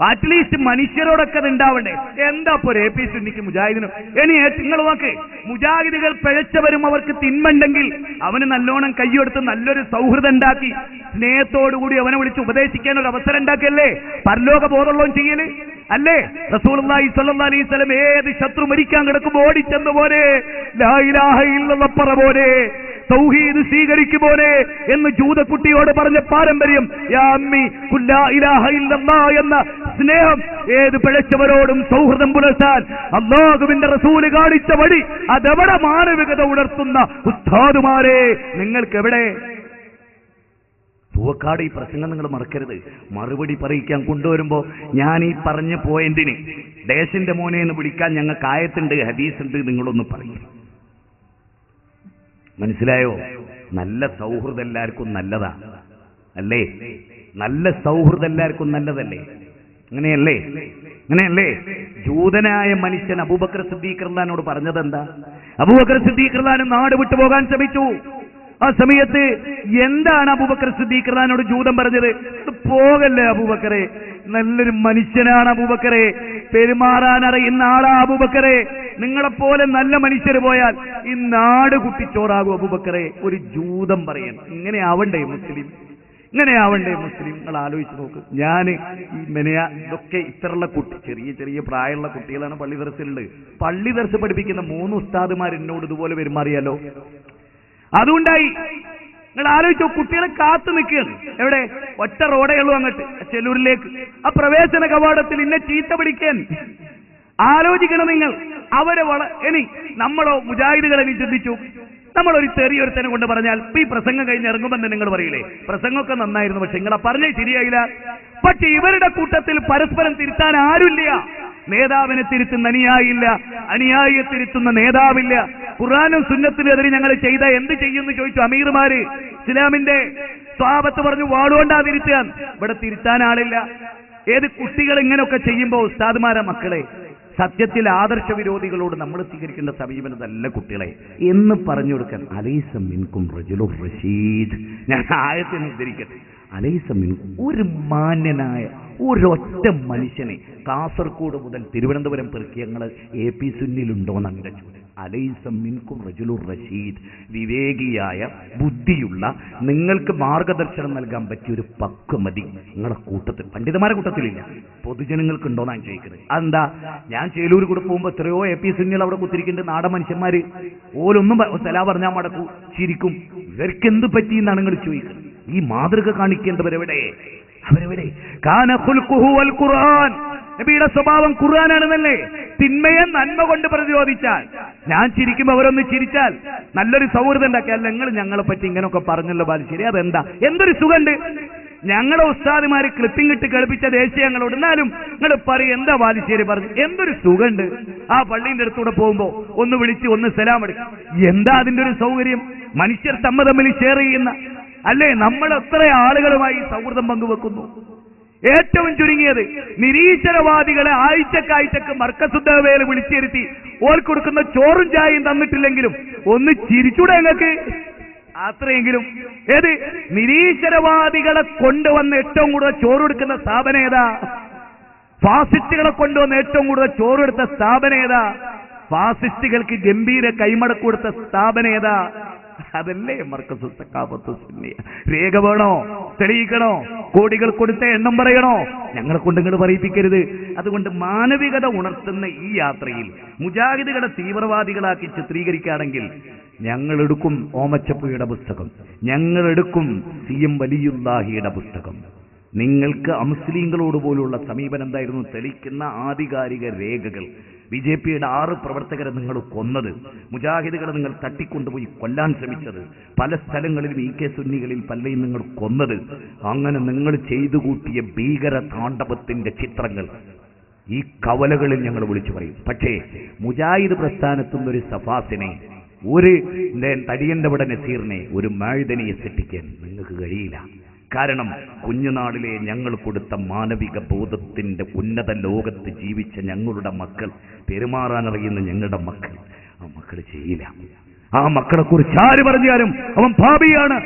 A: അറ്റ്ലീസ്റ്റ് മനുഷ്യരോടൊക്കെ അത് ഉണ്ടാവണ്ടേ. എന്താ ഒരു എ പി സുന്നിക്ക് മുജാഹിദിനും? ഇനി നിങ്ങൾ നോക്ക്, മുജാഹിദുകൾ പിഴച്ചവരും അവർക്ക് തിന്മണ്ടെങ്കിൽ അവന് നല്ലോണം കൈയെടുത്ത് നല്ലൊരു സൗഹൃദം ഉണ്ടാക്കി സ്നേഹത്തോടുകൂടി അവനെ വിളിച്ച് ഉപദേശിക്കാൻ ഒരു അവസരം ഉണ്ടാക്കിയല്ലേ പരലോക ബോധമുള്ളവൻ ചെയ്യല് അല്ലേ? റസൂലുള്ളാഹി സ്വല്ലല്ലാഹു അലൈഹി വസല്ലം ഏത് ശത്രു മരിക്കാൻ കിടക്കുമ്പോൾ ഓടിച്ചെന്ന പോലെ ലാ ഇലാഹ ഇല്ലല്ലാഹ് പറ പോലെ തൗഹീദ് സ്വീകരിക്കുപോലെ എന്ന് ജൂതക്കുട്ടിയോട് പറഞ്ഞ പാരമ്പര്യം, യാ അമ്മി ഖുൽ ലാ ഇലാഹ ഇല്ലല്ലാഹ് എന്ന സ്നേഹം ഏത് പിഴച്ചവരോടും സൗഹൃദം പുലർത്താൻ അല്ലാഹുവിന്റെ റസൂല് കാണിച്ച വഴി, അതെവിടെ മാനവികത ഉണർത്തുന്ന ഉസ്താദുമാരെ നിങ്ങൾക്ക് എവിടെ? തൂവക്കാട് ഈ പ്രസംഗം നിങ്ങൾ മറക്കരുത്. മറുപടി പറയിക്കാൻ കൊണ്ടുവരുമ്പോ ഞാൻ ഈ പറഞ്ഞ പോയിന്റിന് ദേശിന്റെ മോനെ എന്ന് വിളിക്കാൻ ഞങ്ങൾക്ക് ആയത്തുണ്ട്, ഹദീസുണ്ട്, നിങ്ങളൊന്ന് പറയും. മനസ്സിലായോ? നല്ല സൗഹൃദം എല്ലാവർക്കും നല്ലതാ അല്ലേ? നല്ല സൗഹൃദം എല്ലാവർക്കും നല്ലതല്ലേ? അങ്ങനെയല്ലേ? അങ്ങനെയല്ലേ? ജൂതനായ മനുഷ്യൻ അബൂബക്കർ സിദ്ദീഖ് റളിയല്ലാഹു അൻഹു പറഞ്ഞത് എന്താ? അബൂബക്കർ സിദ്ദീഖ് റളിയല്ലാഹു അൻഹു നാട് വിട്ടു പോകാൻ ശ്രമിച്ചു. ആ സമയത്ത് എന്താണ് അബൂബക്കർ സിദ്ദീഖ് റളിയല്ലാഹു അൻഹു ജൂതൻ പറഞ്ഞത്? പോകല്ലേ അബൂബക്കറെ, നല്ലൊരു മനുഷ്യനാണ് അബൂബക്കറെ, പെരുമാറാൻ അറിയുന്ന ആളാ അബൂബക്കറെ, നിങ്ങളെപ്പോലെ നല്ല മനുഷ്യർ പോയാൽ ഈ നാട് കുട്ടിച്ചോറാകും അബൂബക്കറെ. ഒരു ജൂതൻ പറയാൻ ഇങ്ങനെ ആവണ്ടേ മുസ്ലിം? ഇങ്ങനെ ആവണ്ടേ മുസ്ലിം? നിങ്ങൾ ആലോചിച്ച് നോക്ക്. ഞാൻ ഈ ഇതൊക്കെ ഇത്തരമുള്ള കുട്ടി, ചെറിയ ചെറിയ പ്രായമുള്ള കുട്ടികളാണ് പള്ളി ദർസിലുള്ളത്. പള്ളി ദർസ് പഠിപ്പിക്കുന്ന 3 ഉസ്താദുമാർ എന്നോട് ഇതുപോലെ പെരുമാറിയാലോ? അതുകൊണ്ടായി നിങ്ങൾ ആലോചിച്ചോ, കുട്ടികളെ കാത്തു നിൽക്കുകയാണ്. എവിടെ? ഒറ്റ റോഡേ ഉള്ളൂ അങ്ങോട്ട് ചെല്ലൂരിലേക്ക്. ആ പ്രവേശന കവാടത്തിൽ ഇന്നെ ചീത്ത പിടിക്കാൻ ആലോചിക്കണം നിങ്ങൾ. അവരെ ഇനി നമ്മളോ മുജാഹിദുകളെ നീ ചിന്തിച്ചു, നമ്മളൊരു ചെറിയൊരുത്തനെ കൊണ്ട് പറഞ്ഞാൽ ഈ പ്രസംഗം കഴിഞ്ഞ് ഇറങ്ങുമ്പോൾ തന്നെ നിങ്ങൾ പറയില്ലേ പ്രസംഗമൊക്കെ നന്നായിരുന്നു, പക്ഷെ നിങ്ങളെ പറഞ്ഞേ ശരിയായില്ല. പക്ഷെ ഇവരുടെ കൂട്ടത്തിൽ പരസ്പരം തിരുത്താൻ ആരുമില്ല. നേതാവിനെ തിരുത്തുന്ന അനുയായില്ല, അനുയായിയെ തിരുത്തുന്ന നേതാവില്ല. ഖുർആനും സുന്നത്തിനെതിരെ ഞങ്ങൾ ചെയ്ത എന്ത് ചെയ്യുമെന്ന് ചോദിച്ചു അമീർമാര്. ഇസ്ലാമിന്റെ സ്വഹാബത്ത് പറഞ്ഞു വാളുകൊണ്ടാ തിരുത്താൻ. ഇവിടെ തിരുത്താൻ ആളില്ല. ഏത് കുട്ടികൾ ഇങ്ങനെയൊക്കെ ചെയ്യുമ്പോൾ ഉസ്താദുമാരെ മക്കളെ, സത്യത്തിൽ ആദർശ വിരോധികളോട് നമ്മൾ സ്വീകരിക്കേണ്ട സമീപനതല്ല കുട്ടികളെ എന്ന് പറഞ്ഞു കൊടുക്കാൻ. അലൈസ മിൻകും റജുലുർ റഷീദ്. ഞാൻ ആയത്തിനെ ഉദ്ധരിക്കട്ടെ. അലൈസ മിൻകും, ഒരു മാന്യനായ ഒരൊറ്റ മനുഷ്യനെ കാസർഗോഡ് മുതൽ തിരുവനന്തപുരം പെറുക്കി ഞങ്ങൾ എ പി സുന്നിലുണ്ടോന്ന് അങ്ങനെ ചോദ്യം. അലൈസ മിൻകും റജുലുർ റഷീദ്, വിവേകിയായ ബുദ്ധിയുള്ള നിങ്ങൾക്ക് മാർഗദർശനം നൽകാൻ പറ്റിയ ഒരു പക്വമതി നിങ്ങളുടെ കൂട്ടത്തിൽ, പണ്ഡിതന്മാരുടെ കൂട്ടത്തിലില്ല, പൊതുജനങ്ങൾക്കുണ്ടോന്നാണ് ചോദിക്കുന്നത്. അതെന്താ? ഞാൻ ചേലൂർ കൂടെ പോകുമ്പോൾ എത്രയോ എ പി സുന്നികൾ അവിടെ കുത്തിരിക്കുന്നുണ്ട്. നാടൻ മനുഷ്യന്മാര് ഓലൊന്നും സലാ പറഞ്ഞാൽ മടക്കൂ, ചിരിക്കും. ഇവർക്കെന്ത് പറ്റി എന്നാണ് നിങ്ങൾ ചോദിക്കുന്നത്. ഈ മാതൃക കാണിക്കേണ്ടവരെവിടെ? അവരെവിടെ? കാന ഖുൽഖുഹു വൽ ഖുർആൻ, നബിയുടെ സ്വഭാവം ഖുർആനാണെന്നല്ലേ? തിന്മയെ നന്മ കൊണ്ട് പ്രതിരോധിച്ചാൽ, ഞാൻ ചിരിക്കുമ്പോൾ അവരൊന്ന് ചിരിച്ചാൽ, നല്ലൊരു സൗഹൃദം ഉണ്ടാക്കിയാൽ, നിങ്ങൾ ഞങ്ങളെ പറ്റി ഇങ്ങനെയൊക്കെ പറഞ്ഞല്ലോ ബാലുശ്ശേരി, അതെന്താ? എന്തൊരു സുഖമുണ്ട്. ഞങ്ങളെ ഉസ്താദുമാര് ക്ലിപ്പിംഗ് ഇട്ട് കളിപ്പിച്ച ദേശീയ ഞങ്ങളോട്, എന്നാലും നിങ്ങൾ പറയും എന്താ ബാലുശ്ശേരി പറഞ്ഞു, എന്തൊരു സുഖമുണ്ട്. ആ പള്ളീന്റെ അടുത്തൂടെ പോകുമ്പോ ഒന്ന് വിളിച്ച് ഒന്ന് സലാം എടുക്കും. എന്താ അതിന്റെ ഒരു സൗകര്യം? മനുഷ്യർ തമ്മിൽ ഷെയർ ചെയ്യുന്ന അല്ലേ? നമ്മൾ എത്ര ആളുകളുമായി സൗഹൃദം പങ്കുവെക്കുന്നു. ഏറ്റവും ചുരുങ്ങിയത് നിരീശ്വരവാദികളെ ആഴ്ചക്കാഴ്ചക്ക് മർക്കസുദ്ധവേല വിളിച്ചിരുത്തി ഓൽ കൊടുക്കുന്ന ചോറും ചായയും തന്നിട്ടില്ലെങ്കിലും ഒന്ന് ചിരിച്ചൂടെ ഞങ്ങൾക്ക്? അത്രയെങ്കിലും. ഏത് നിരീശ്വരവാദികളെ കൊണ്ടുവന്ന് ഏറ്റവും കൂടുതൽ ചോറെടുക്കുന്ന സ്ഥാപനം ഏതാ? ഫാസിസ്റ്റുകളെ കൊണ്ടുവന്ന് ഏറ്റവും കൂടുതൽ ചോറെടുത്ത സ്ഥാപനം ഏതാ? ഫാസിസ്റ്റുകൾക്ക് ഗംഭീര കൈമടക്ക് കൊടുത്ത സ്ഥാപനം ഏതാ? അതല്ലേ മർക്കസു സഖാഫത്തു സുന്നിയ. രേഖ വേണോ? തെളിയിക്കണോ? കോടികൾ കൊടുത്ത എണ്ണം പറയണോ? ഞങ്ങളെ കൊണ്ട് ഇങ്ങോട്ട് പറയിപ്പിക്കരുത്. അതുകൊണ്ട് മാനവികത ഉണർത്തുന്ന ഈ യാത്രയിൽ മുജാഹിദുകളെ തീവ്രവാദികളാക്കി ചിത്രീകരിക്കുകയാണെങ്കിൽ ഞങ്ങളെടുക്കും ഓമച്ചപ്പുയുടെ പുസ്തകം, ഞങ്ങളെടുക്കും CM വലിയുല്ലാഹിയുടെ പുസ്തകം. നിങ്ങൾക്ക് അമുസ്ലിങ്ങളോട് പോലുള്ള സമീപനം എന്തായിരുന്നു തെളിക്കുന്ന ആധികാരിക രേഖകൾ. BJPയുടെ 6 പ്രവർത്തകരെ നിങ്ങൾ കൊന്നത്, മുജാഹിദുകളെ നിങ്ങൾ തട്ടിക്കൊണ്ടുപോയി കൊല്ലാൻ ശ്രമിച്ചത്, പല സ്ഥലങ്ങളിലും EK സുന്നികളിൽ പലയും നിങ്ങൾ കൊന്നത്, അങ്ങനെ നിങ്ങൾ ചെയ്തു കൂട്ടിയ ഭീകര താണ്ഡവത്തിന്റെ ചിത്രങ്ങൾ ഈ കവലകളിൽ ഞങ്ങൾ വിളിച്ചു പറയും. പക്ഷേ മുജാഹിദ് പ്രസ്ഥാനത്തുനിന്നൊരു സഫാസിനെ, ഒരു തടിയന്റെ വട നസീറിനെ, ഒരു മാഴുതനിയെ സൃഷ്ടിക്കാൻ നിങ്ങൾക്ക് കഴിയില്ല. കാരണം കുഞ്ഞുനാളിലെ ഞങ്ങൾ കൊടുത്ത മാനവിക ബോധത്തിന്റെ ഉന്നത ലോകത്ത് ജീവിച്ച ഞങ്ങളുടെ മക്കൾ, പെരുമാറാനറിയുന്ന ഞങ്ങളുടെ മക്കൾ, ആ മക്കൾ ചെയ്യില്ല. ആ മക്കളെ കുറിച്ച് ആര് പറഞ്ഞാലും അവൻ പാപിയാണ്.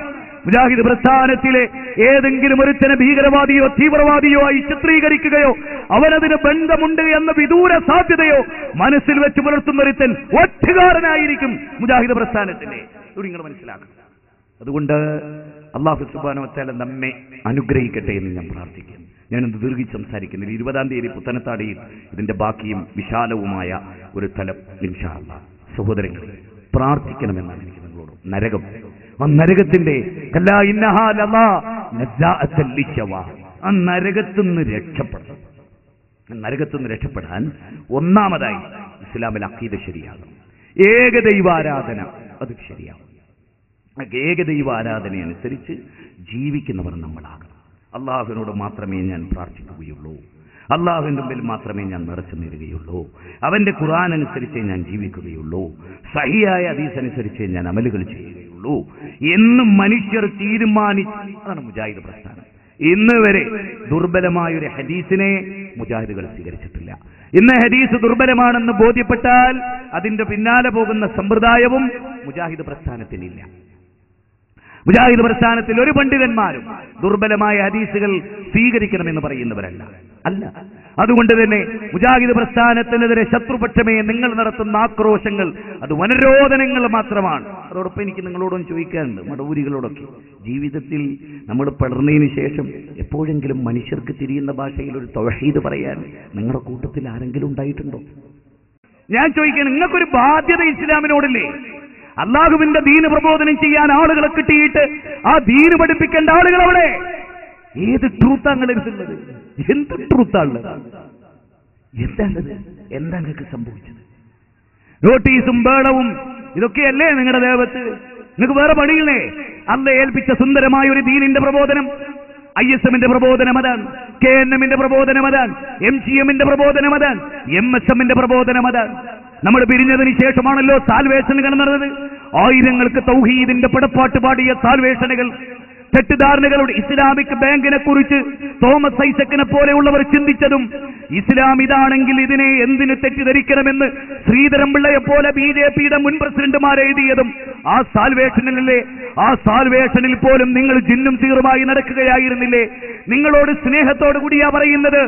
A: മുജാഹിദ് പ്രസ്ഥാനത്തിലെ ഏതെങ്കിലും ഒരുത്തനെ ഭീകരവാദിയോ തീവ്രവാദിയോ ആയി ചിത്രീകരിക്കുകയോ അവനതിന് ബന്ധമുണ്ട് എന്ന വിദൂര സാധ്യതയോ മനസ്സിൽ വെച്ച് പുലർത്തുന്ന ഒരുത്തൻ ഒറ്റുകാരനായിരിക്കും മുജാഹിദ് പ്രസ്ഥാനത്തിന്റെ. നിങ്ങൾ മനസ്സിലാക്കണം. അതുകൊണ്ട് അല്ലാഹു സുബ്ഹാനഹു വ തആല നമ്മെ അനുഗ്രഹിക്കട്ടെ എന്ന് ഞാൻ പ്രാർത്ഥിക്കുന്നു. ഞാനിത് ദീർഘിച്ച് സംസാരിക്കുന്നില്ല. 20-ാം തീയതി പുത്തനത്താടിയിൽ ഇതിന്റെ ബാക്കിയും വിശാലവുമായ ഒരു തലം ഇൻഷാ അല്ലാഹ് സഹോദരങ്ങൾ പ്രാർത്ഥിക്കണമെന്നാണ് എനിക്ക് നിങ്ങളോട്. നരകം, ആ നരകത്തിന്റെ ആ നരകത്തുനിന്ന് രക്ഷപ്പെടാൻ ഒന്നാമതായി ഇസ്ലാമിൽ അഖീദ ശരിയാകും. ഏകദൈവാരാധന അത് ശരിയാകും. ഏകദൈവാരാധനയനുസരിച്ച് ജീവിക്കുന്നവർ നമ്മളാകണം. അള്ളാഹുവിനോട് മാത്രമേ ഞാൻ പ്രാർത്ഥിക്കുകയുള്ളൂ, അള്ളാഹുവിന്റെ മുമ്പിൽ മാത്രമേ ഞാൻ നിറച്ചു നേരുകയുള്ളൂ, അവന്റെ ഖുർആൻ അനുസരിച്ചേ ഞാൻ ജീവിക്കുകയുള്ളൂ, സഹിയായ ഹദീസ് അനുസരിച്ചേ ഞാൻ അമലുകൾ ചെയ്യുകയുള്ളൂ എന്ന് മനുഷ്യർ തീരുമാനിച്ചതാണ് മുജാഹിദ് പ്രസ്ഥാനം. ഇന്ന് വരെ ദുർബലമായൊരു ഹദീസിനെ മുജാഹിദുകൾ സ്വീകരിച്ചിട്ടില്ല. ഇന്ന് ഹദീസ് ദുർബലമാണെന്ന് ബോധ്യപ്പെട്ടാൽ അതിന്റെ പിന്നാലെ പോകുന്ന സമ്പ്രദായവും മുജാഹിദ് പ്രസ്ഥാനത്തിനില്ല. മുജാഹിദ് പ്രസ്ഥാനത്തിൽ ഒരു പണ്ഡിതന്മാരും ദുർബലമായ ഹദീസുകൾ സ്വീകരിക്കണമെന്ന് പറയുന്നവരല്ല. അതുകൊണ്ട് തന്നെ മുജാഹിദ് പ്രസ്ഥാനത്തിനെതിരെ ശത്രുപക്ഷമേ നിങ്ങൾ നടത്തുന്ന ആക്രോശങ്ങൾ അത് വനരോധനങ്ങൾ മാത്രമാണ്. അതോടൊപ്പം എനിക്ക് നിങ്ങളോടും ചോദിക്കാനുണ്ട്, മടവൂരികളോടൊക്കെ, ജീവിതത്തിൽ നമ്മൾ പടർന്നതിന് ശേഷം എപ്പോഴെങ്കിലും മനുഷ്യർക്ക് തിരിയുന്ന ഭാഷയിൽ ഒരു തൗഹീദ് പറയാൻ നിങ്ങളുടെ കൂട്ടത്തിൽ ആരെങ്കിലും ഉണ്ടായിട്ടുണ്ടോ? ഞാൻ ചോദിക്കണം, നിങ്ങൾക്കൊരു ബാധ്യത ഇസ്ലാമിനോടില്ലേ? അള്ളാഹുവിന്റെ ദീന് പ്രബോധനം ചെയ്യാൻ ആളുകളെ കിട്ടിയിട്ട് ആ ദീന് പഠിപ്പിക്കേണ്ട ആളുകൾ അവിടെ ഏത് ട്രൂത്താണ് എടുക്കുന്നത്? എന്ത് ട്രൂത്താണ്? എന്താ നിങ്ങൾക്ക് സംഭവിച്ചത്? നോട്ടീസും ബേളവും ഇതൊക്കെയല്ലേ നിങ്ങളുടെ ദേവത്ത്? നിങ്ങൾക്ക് വേറെ പണിയില്ലേ? അല്ല ഏൽപ്പിച്ച സുന്ദരമായ ഒരു ദീനിന്റെ പ്രബോധനം, ISMന്റെ പ്രബോധനം അതാണ്, KNMന്റെ പ്രബോധനം അതാണ്, MGMന്റെ പ്രബോധനം അതാണ്, MSMന്റെ പ്രബോധനം അതാണ്. നമ്മൾ പിരിഞ്ഞതിന് ശേഷമാണല്ലോ സാൽവേഷനുകൾ നടന്നത്. ആയിരങ്ങൾക്ക് തൗഹീദിന്റെ പടപ്പാട്ട് പാടിയ സാൽവേഷനുകൾ, തെറ്റിദ്ധാരണകളുടെ ഇസ്ലാമിക് ബാങ്കിനെ കുറിച്ച് തോമസ് ഐസക്കിനെ പോലെയുള്ളവർ ചിന്തിച്ചതും ഇസ്ലാം ഇതാണെങ്കിൽ ഇതിനെ എന്തിനു തെറ്റിദ്ധരിക്കണമെന്ന് ശ്രീധരൻപിള്ളയെ പോലെ BJPയുടെ മുൻ പ്രസിഡന്റുമാർ എഴുതിയതും ആ സാൽവേഷനിൽ പോലും നിങ്ങൾ ജിന്നും സീറുമായി നടക്കുകയായിരുന്നില്ലേ? നിങ്ങളോട് സ്നേഹത്തോടു കൂടിയാ പറയുന്നത്.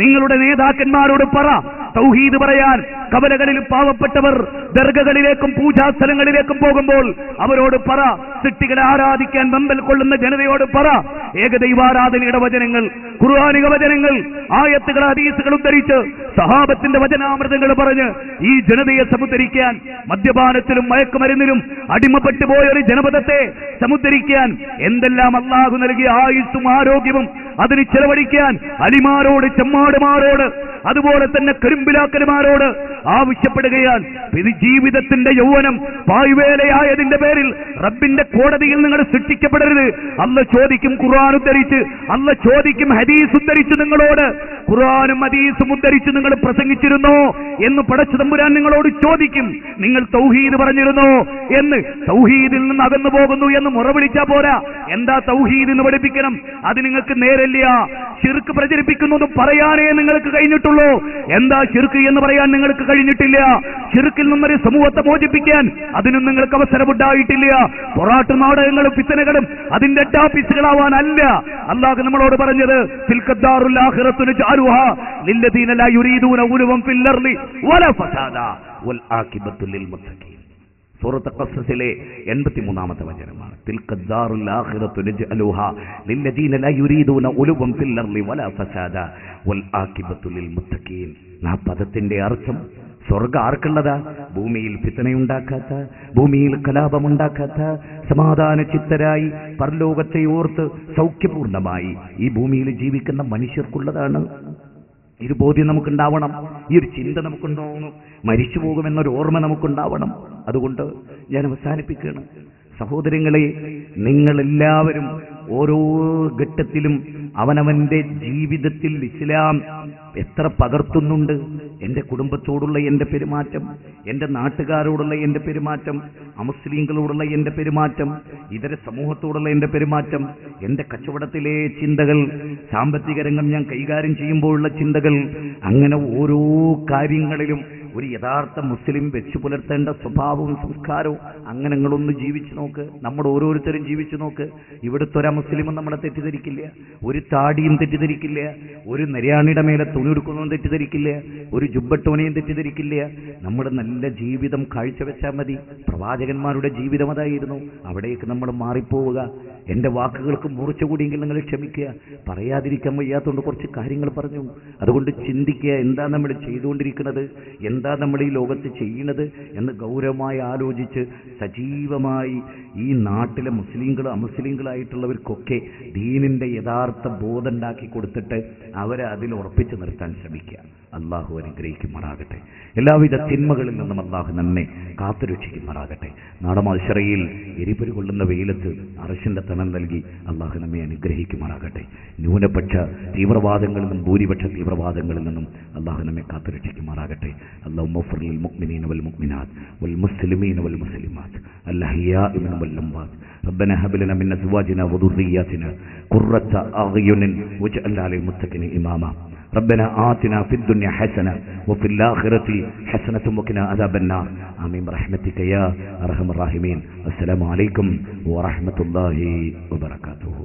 A: നിങ്ങളുടെ നേതാക്കന്മാരോട് പറ തൗഹീദ് പറയാൻ. കവലകളിലും പാവപ്പെട്ടവർ ദർഗകളിലേക്കും പൂജാസ്ഥലങ്ങളിലേക്കും പോകുമ്പോൾ അവരോട് പറ, സിട്ടികളെ ആരാധിക്കാൻ വെമ്പൽ കൊള്ളുന്ന ജനതയോട് പറ, ഏകദൈവാരാധനയുടെ വചനങ്ങൾ, ഖുർആനിക വചനങ്ങൾ, ആയത്തുകൾ, ഹദീസുകൾ ഉദ്ധരിച്ച് സഹാബത്തിന്റെ വചനാമൃതങ്ങൾ പറഞ്ഞ് ഈ ജനതയെ സമുദ്ധരിക്കാൻ, മദ്യപാനത്തിലും മയക്കുമരുന്നിലും അടിമപ്പെട്ടു പോയ ഒരു ജനപദത്തെ സമുദ്ധരിക്കാൻ എന്തെല്ലാം അല്ലാഹു നൽകിയ ആയുസ്സും ആരോഗ്യവും അതിന് ചെലവഴിക്കാൻ അലിമാരോട്, ചെമ്മാടുമാരോട്, അതുപോലെ തന്നെ കരിമ്പിലാക്കന്മാരോട് ആവശ്യപ്പെടുകയാൽ ഇത് ജീവിതത്തിന്റെ യൗവനം പായ്വേലയായതിന്റെ പേരിൽ റബ്ബിന്റെ കോടതിയിൽ നിങ്ങൾ സൃഷ്ടിക്കപ്പെടരുത്. അല്ല ചോദിക്കും ഖുർആൻ ഉദ്ധരിച്ച്, അല്ല ചോദിക്കും ഹദീസ് ഉദ്ധരിച്ച് നിങ്ങളോട്, ഖുർആനും ഹദീസും ഉദ്ധരിച്ച് നിങ്ങൾ പ്രസംഗിച്ചിരുന്നോ എന്ന് പടച്ച തമ്പുരാൻ നിങ്ങളോട് ചോദിക്കും. നിങ്ങൾ തൗഹീദ് പറഞ്ഞിരുന്നോ എന്ന്. തൗഹീദിൽ നിന്ന് അകന്നു പോകുന്നു എന്ന് മുറവിളിച്ചാ പോരാ. എന്താ തൗഹീദ് എന്ന് പഠിപ്പിക്കണം. അത് നിങ്ങൾക്ക് നേരല്ല. ശിർക്ക് പ്രചരിപ്പിക്കുന്നതും പറയാനേ നിങ്ങൾക്ക് കഴിഞ്ഞിട്ടുള്ളൂ. എന്താ ശിർക്ക് എന്ന് പറയാൻ നിങ്ങൾക്ക് കഴിഞ്ഞിട്ടില്ല. ശിർക്കിൽ നിന്നൊരു സമൂഹത്തെ മോചിപ്പിക്കാൻ അതിനും നിങ്ങൾക്ക് അവസരമുണ്ടായിട്ടില്ല. പൊറാട്ട് നാടകങ്ങളും ഫിത്തനകളും അതിന്റെ ടാപ്പിസുകളാവാനല്ല അല്ലാഹു നമ്മളോട് പറഞ്ഞത്. തിൽക്കദ്ദാറുൽ ആഖിറത്തു നജഅലുഹാ ലില്ലദീന ലാ യുരീദൂന ഉലുവൻ ഫിൽ അർളി വലാ ഫസാദാ വൽ ആഖിബത്തു ലിൽ മുത്തഖീൻ. സൂറത്ത് ഖസസിലെ 83-ാമത്തെ വചനമാണ്. തിൽക്കദ്ദാറുൽ ആഖിറത്തു നജഅലുഹാ ലില്ലദീന ലാ യുരീദൂന ഉലുവൻ ഫിൽ അർളി വലാ ഫസാദാ വൽ ആഖിബത്തു ലിൽ മുത്തഖീൻ. ആ പദത്തിന്റെ അർത്ഥം സ്വർഗം ആർക്കുള്ളതാ? ഭൂമിയിൽ ഫിത്നയുണ്ടാക്കാത്ത, ഭൂമിയിൽ കലാപമുണ്ടാക്കാത്ത, സമാധാന ചിത്തരായി പരലോകത്തെ ഓർത്ത് സൗഖ്യപൂർണമായി ഈ ഭൂമിയിൽ ജീവിക്കുന്ന മനുഷ്യർക്കുള്ളതാണ്. ഈ ബോധ്യം നമുക്കുണ്ടാവണം, ഈ ഒരു ചിന്ത നമുക്കുണ്ടാവണം, മരിച്ചു പോകുമെന്നൊരു ഓർമ്മ നമുക്കുണ്ടാവണം. അതുകൊണ്ട് ഞാൻ അവസാനിപ്പിക്കുകയാണ്. സഹോദരങ്ങളെ, നിങ്ങളെല്ലാവരും ഓരോ ഘട്ടത്തിലും അവനവന്റെ ജീവിതത്തിൽ ഇസ്ലാം എത്ര പകർത്തുന്നുണ്ട്. എൻ്റെ കുടുംബത്തോടുള്ള എൻ്റെ പെരുമാറ്റം, എൻ്റെ നാട്ടുകാരോടുള്ള എൻ്റെ പെരുമാറ്റം, അമുസ്ലിങ്ങളോടുള്ള എൻ്റെ പെരുമാറ്റം, ഇതര സമൂഹത്തോടുള്ള എൻ്റെ പെരുമാറ്റം, എൻ്റെ കച്ചവടത്തിലെ ചിന്തകൾ, സാമ്പത്തിക രംഗം ഞാൻ കൈകാര്യം ചെയ്യുമ്പോഴുള്ള ചിന്തകൾ, അങ്ങനെ ഓരോ കാര്യങ്ങളിലും ഒരു യഥാർത്ഥ മുസ്ലിം വെച്ചു പുലർത്തേണ്ട സ്വഭാവവും സംസ്കാരവും അങ്ങനെ നിങ്ങളൊന്ന് ജീവിച്ചു നോക്ക്. നമ്മൾ ഓരോരുത്തരും ജീവിച്ചു നോക്ക്. ഇവിടുത്തെ ഒരു മുസ്ലിമും നമ്മളെ തെറ്റിദ്ധരിക്കില്ല, ഒരു താടിയും തെറ്റിദ്ധരിക്കില്ല, ഒരു നരിയാണിയുടെ മേലെ തുണി എടുക്കുന്നതും തെറ്റിദ്ധരിക്കില്ല, ഒരു ജുബ്ബട്ടോനെയും തെറ്റിദ്ധരിക്കില്ല. നമ്മുടെ നല്ല ജീവിതം കാഴ്ചവെച്ചാൽ മതി. പ്രവാചകന്മാരുടെ ജീവിതം അതായിരുന്നു. അവിടേക്ക് നമ്മൾ മാറിപ്പോവുക. എൻ്റെ വാക്കുകൾക്ക് മൂർച്ച കൂടിയെങ്കിൽ നിങ്ങൾ ക്ഷമിക്കുക. പറയാതിരിക്കാൻ വയ്യാത്തതുകൊണ്ട് കുറച്ച് കാര്യങ്ങൾ പറഞ്ഞു. അതുകൊണ്ട് ചിന്തിക്കുക, എന്താ നമ്മൾ ചെയ്തുകൊണ്ടിരിക്കുന്നത്, എന്താ നമ്മൾ ഈ ലോകത്ത് ചെയ്യുന്നത് എന്ന് ഗൗരവമായി ആലോചിച്ച് സജീവമായി ഈ നാട്ടിലെ മുസ്ലിങ്ങളും അമുസ്ലിങ്ങളായിട്ടുള്ളവർക്കൊക്കെ ദീനിൻ്റെ യഥാർത്ഥ ബോധം ഉണ്ടാക്കി കൊടുത്തിട്ട് അവരെ അതിൽ ഉറപ്പിച്ചു നിർത്താൻ ശ്രമിക്കുക. അള്ളാഹു അനുഗ്രഹിക്കുമാറാകട്ടെ. എല്ലാവിധ തിന്മകളിൽ നിന്നും അള്ളാഹു നമ്മെ കാത്തുരക്ഷിക്കുമാറാകട്ടെ. നാളെ മഹ്ശറയിൽ എരിപൊരി കൊള്ളുന്ന വെയിലത്ത് അർശിന്റെ തണം നൽകി അള്ളാഹു നമ്മെ അനുഗ്രഹിക്കുമാറാകട്ടെ. ന്യൂനപക്ഷ തീവ്രവാദങ്ങളിൽ നിന്നും ഭൂരിപക്ഷ തീവ്രവാദങ്ങളിൽ നിന്നും അള്ളാഹു നമ്മെ കാത്തുരക്ഷിക്കുമാറാകട്ടെ. അല്ലാഹുമ്മ ഗ്ഫിർ ലിൽ മുഅ്മിനീന വൽ മുഅ്മിനാത്ത് വൽ മുസ്ലിമീന വൽ മുസ്ലിമാത്ത് അൽഅഹ്യാഇ മിൻഹും വൽ അംവാത്ത് ربنا هب لنا من ازواجنا وذرياتنا قرة اعين واجعلنا للمتقين اماما ربنا آتنا في الدنيا حسنة وفي الآخرة حسنة وقنا عذاب النار آمين برحمتك يا أرحم الراحمين. السلام عليكم ورحمة الله وبركاته.